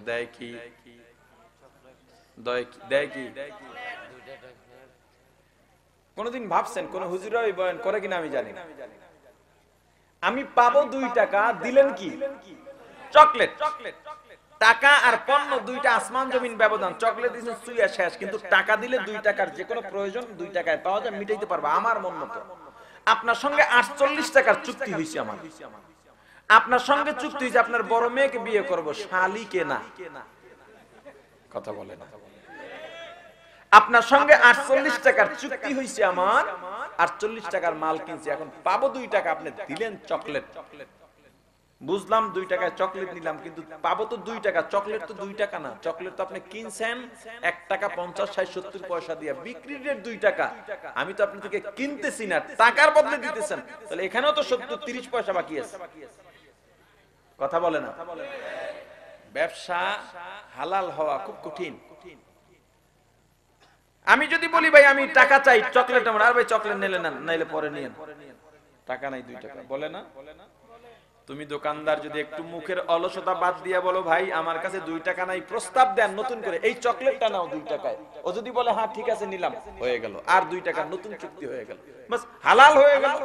Speaker 1: দেয় কি? দেয় কি? কোনদিন ভাবছেন কোন হুজুরা ওই বয়ান করে কিনা আমি জানি না, আমি পাবো 2 টাকা, দিলেন কি? চকলেট। টাকা আর পণ্য দুইটা আসমান জমিন ব্যবধান। চকলেট দিয়েছেন সুইয়া শেষ, কিন্তু টাকা দিলে 2 টাকার যে কোনো প্রয়োজন 2 টাকায় পাওয়া যায়, মিটাইতে পারবো আমার মন মতো। আপনার সঙ্গে 48 টাকার চুক্তি হয়েছে আমার, আপনার সঙ্গে চুক্তি হয়েছে আপনার বড় মেয়েকে বিয়ে করব, শালিকে না। কথা বলে না। আপনার সঙ্গে 48 টাকার চুক্তি হয়েছে আমার, 48 টাকার মাল কিনছি, এখন পাবো 2 টাকা, আপনি দিলেন চকলেট। বুঝলাম 2 টাকায় চকলেট নিলাম, কিন্তু পাবো তো 2 টাকা, চকলেট তো 2 টাকা না। চকলেট তো আপনি কিনছেন 1 টাকা 50, 60, 70 পয়সা দিয়ে, বিক্রির রেট 2 টাকা। আমি তো আপনি থেকে কিনতেছি না, টাকার বদলে দিতেছেন, তাহলে এখানেও তো 70, 30 পয়সা বাকি আছে। কথা বলে না। ব্যবসা হালাল হওয়া খুব কঠিন। আমি যদি বলি ভাই আমি টাকা চাই, চকলেট আমার, আর ভাই চকলেট নিলে না, নাইলে পরে নিয়েন, টাকা নাই 2 টাকা, বলে না। তুমি দোকানদার যদি একটু মুখের অলসতা বাদ দিয়া বলো ভাই আমার কাছে 2 টাকা নাই, প্রস্তাব দেন নতুন করে, এই চকলেটটা নাও 2 টাকায়, ও যদি বলে হ্যাঁ ঠিক আছে নিলাম, হয়ে গেল, আর 2 টাকা নতুন চুক্তি হয়ে গেল, বাস হালাল হয়ে গেল।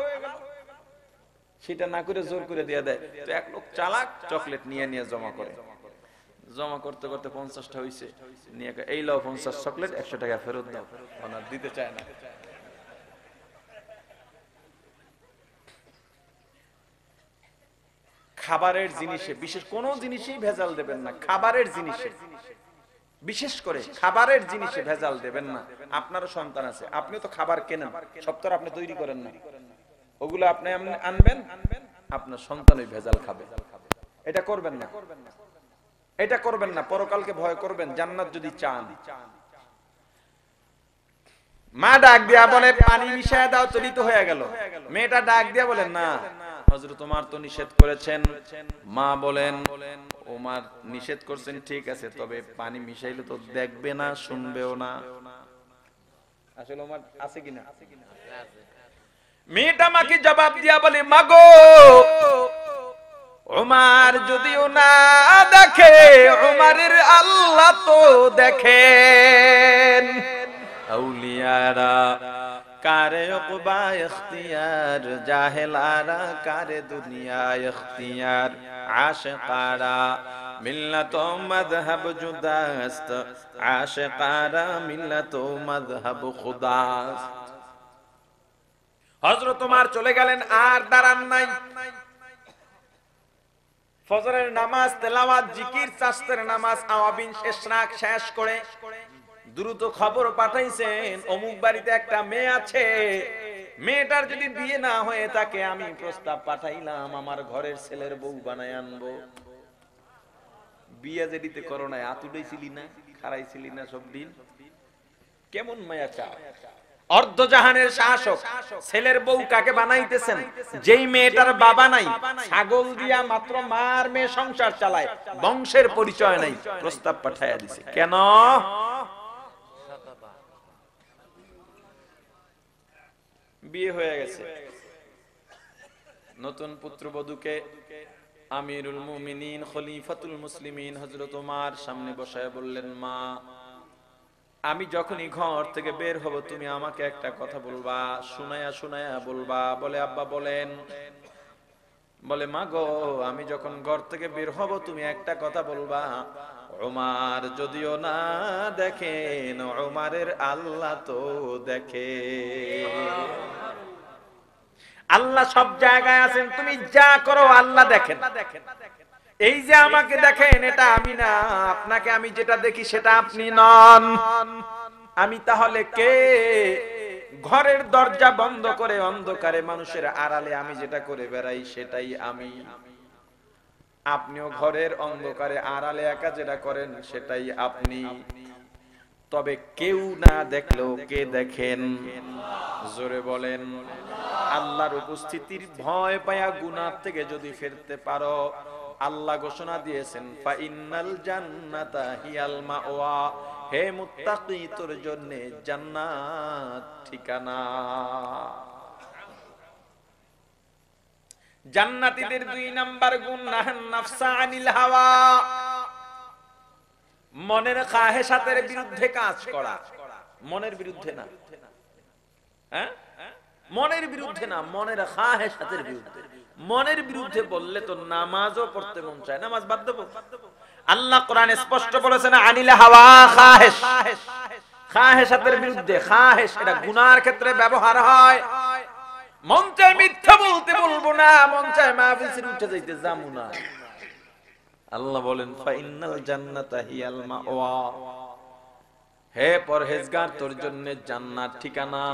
Speaker 1: সেটা না করে জোর করে দিয়ে দেয়। তো এক লোক চালাক, চকলেট নিয়ে নিয়ে জমা করে, জমা করতে করতে 50টা হইছে, নিয়ে এই লাও 50 চকলেট, 100 টাকা ফেরত দাও, ওনার দিতে চায় না। খাবারের জিনিসে, বিশেষ কোন জিনিসেই ভেজাল দেবেন না, খাবারের জিনিসে, বিশেষ করে খাবারের জিনিসে ভেজাল দেবেন না। আপনারও সন্তান আছে, আপনিও তো খাবার কেনেন, সব তো আপনি তৈরি করেন না, ওগুলো আপনি আনবেন, আপনার সন্তানই ভেজাল খাবে। এটা করবেন না, এটা করবেন না। পরকালকে ভয় করবেন, জান্নাত যদি চান। মা ডাক দিয়া বলে পানি মিশায় দাও, চলিত হয়ে গেল। মেয়েটা ডাক দিয়া বলে না হযরত তোমার তো নিষেধ করেছেন। মা বলেন ওমর নিষেধ করছেন ঠিক আছে, তবে পানি মিশাইলে তো দেখবে না, শুনবেও না। আসলে ওমর আছে কিনা? মেয়েটা মাকে জবাব দিয়া বলে মাগো ওমর যদিও না দেখে, ওমরের আল্লাহ তো দেখেন। আউলিয়ারা কারে উকবা ইখতিয়ার, জাহেলারা কারে দুনিয়া ইখতিয়ার, আশিকারা মিল্লাত ও মাযহাব জুদাস্ত, আশিকারা মিল্লাত ও মাযহাব খুদাস্ত। হযরত ওমর চলে গেলেন, আর দাঁড়ান নাই। ফজরের নামাজ, তেলাওয়াত, জিকির, চাষতের নামাজ, আওয়াবিন শেষ করে দ্রুত খবর পাঠাইছেন অমুক বাড়িতে একটা মেয়ে আছে, মেয়েটার যদি বিয়ে না হয়ে থাকে আমি প্রস্তাব পাঠাইলাম আমার ঘরের ছেলের বউ বানায় আনবো। বিয়া যেদিতে করোনায় আতুডাইছিলি না, খারাইছিলি না সব দিন, কেমন মায়া চা। অর্ধজাহানের শাসক ছেলের বউ কাকে বানাইতেছেন? যেই মেয়েটার বাবা নাই, ছাগল দিয়া মাত্র মার মেয়ে সংসার চালায়, বংশের পরিচয় নাই, প্রস্তাব পাঠাইয়া দিছে। কেন? বিয়ে হয়ে গেছে, নতুন পুত্রবধূকে আমিরুল মুমিনিন খলিফাতুল মুসলিমিন হযরত ওমর সামনে বসায় বললেন, মা আমি যখনই ঘর থেকে বের হব তুমি আমাকে একটা কথা বলবা, শুনায়া শুনায়া বলবা। বলে, আব্বা বলেন। বলে, মা গো আমি যখন ঘর থেকে বের হব তুমি একটা কথা বলবা, ওমর যদিও না দেখেন ওমরের আল্লাহ তো দেখে। আল্লাহ সব জায়গায় আছেন, তুমি যা করো আল্লাহ দেখেন। এই যে আমাকে দেখেন এটা আমি না, আপনাকে আমি যেটা দেখি সেটা আপনি নন। আমি তাহলে কে? ঘরের দরজা বন্ধ করে অন্ধকারে মানুষের আড়ালে আমি যেটা করে বেড়াই সেটাই আমি। আপনিও ঘরের অন্ধকারে আড়ালে একা যেটা করেন সেটাই আপনি। তবে কেউ না দেখলেও কে দেখেন? জোরে বলেন। আল্লাহর উপস্থিতির ভয় পায়া গুনাহ থেকে যদি ফিরতে পারো, আল্লাহ ঘোষণা দিয়েছেন ফাইনাল জান্নাতা হিয়াল মাওয়া, হে মুত্তাকি তোর জন্য জান্নাত ঠিকানা। জান্নাতীদের 2 নাম্বার গুণ নাহান নাফসা আনিল হাওয়া, মনের খাহেসাতের বিরুদ্ধে কাজ করা। মনের বিরুদ্ধে না, হ্যাঁ মনের বিরুদ্ধে না, মনের খাহেসাতের বিরুদ্ধে। মনের বিরুদ্ধে বললে তো নামাজও পড়তে মন চায়, নামাজ বাদ দেব। আল্লাহ কোরআনে স্পষ্ট বলেছেন আনিল হাওয়া খাহেস, খাহেসাতের বিরুদ্ধে। খাহেস এটা গুনার ক্ষেত্রে ব্যবহার হয়। মন চায় মিথ্যা বলতে বলবো না, মন চায় মাহফিল ছেড়ে উঠে যাইতে যাবো না। আল্লাহ বলেন ফাইনাল জান্নাতা হিয়াল মাওয়া, হে পরহেজগার তোর জন্য জান্নাত ঠিকানা।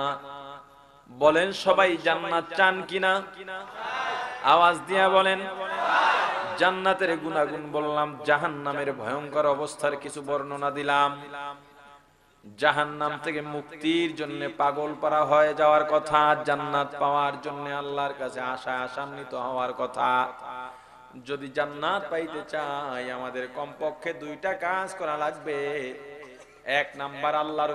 Speaker 1: বলেন সবাই জান্নাত চান কিনা? আওয়াজ দিয়া বলেন। জান্নাতের গুণাগুণ বললাম, জাহান্নামের ভয়ঙ্কর অবস্থার কিছু বর্ণনা দিলাম। জাহান্নাম থেকে মুক্তির জন্য পাগল পারা হয়ে যাওয়ার কথা, জান্নাত পাওয়ার জন্য আল্লাহর কাছে আশান্বিত হওয়ার কথা। যদি জান্নাত পাইতে চাই আমাদের কমপক্ষে 2টা কাজ করা লাগবে। 1 নাম্বার আল্লাহর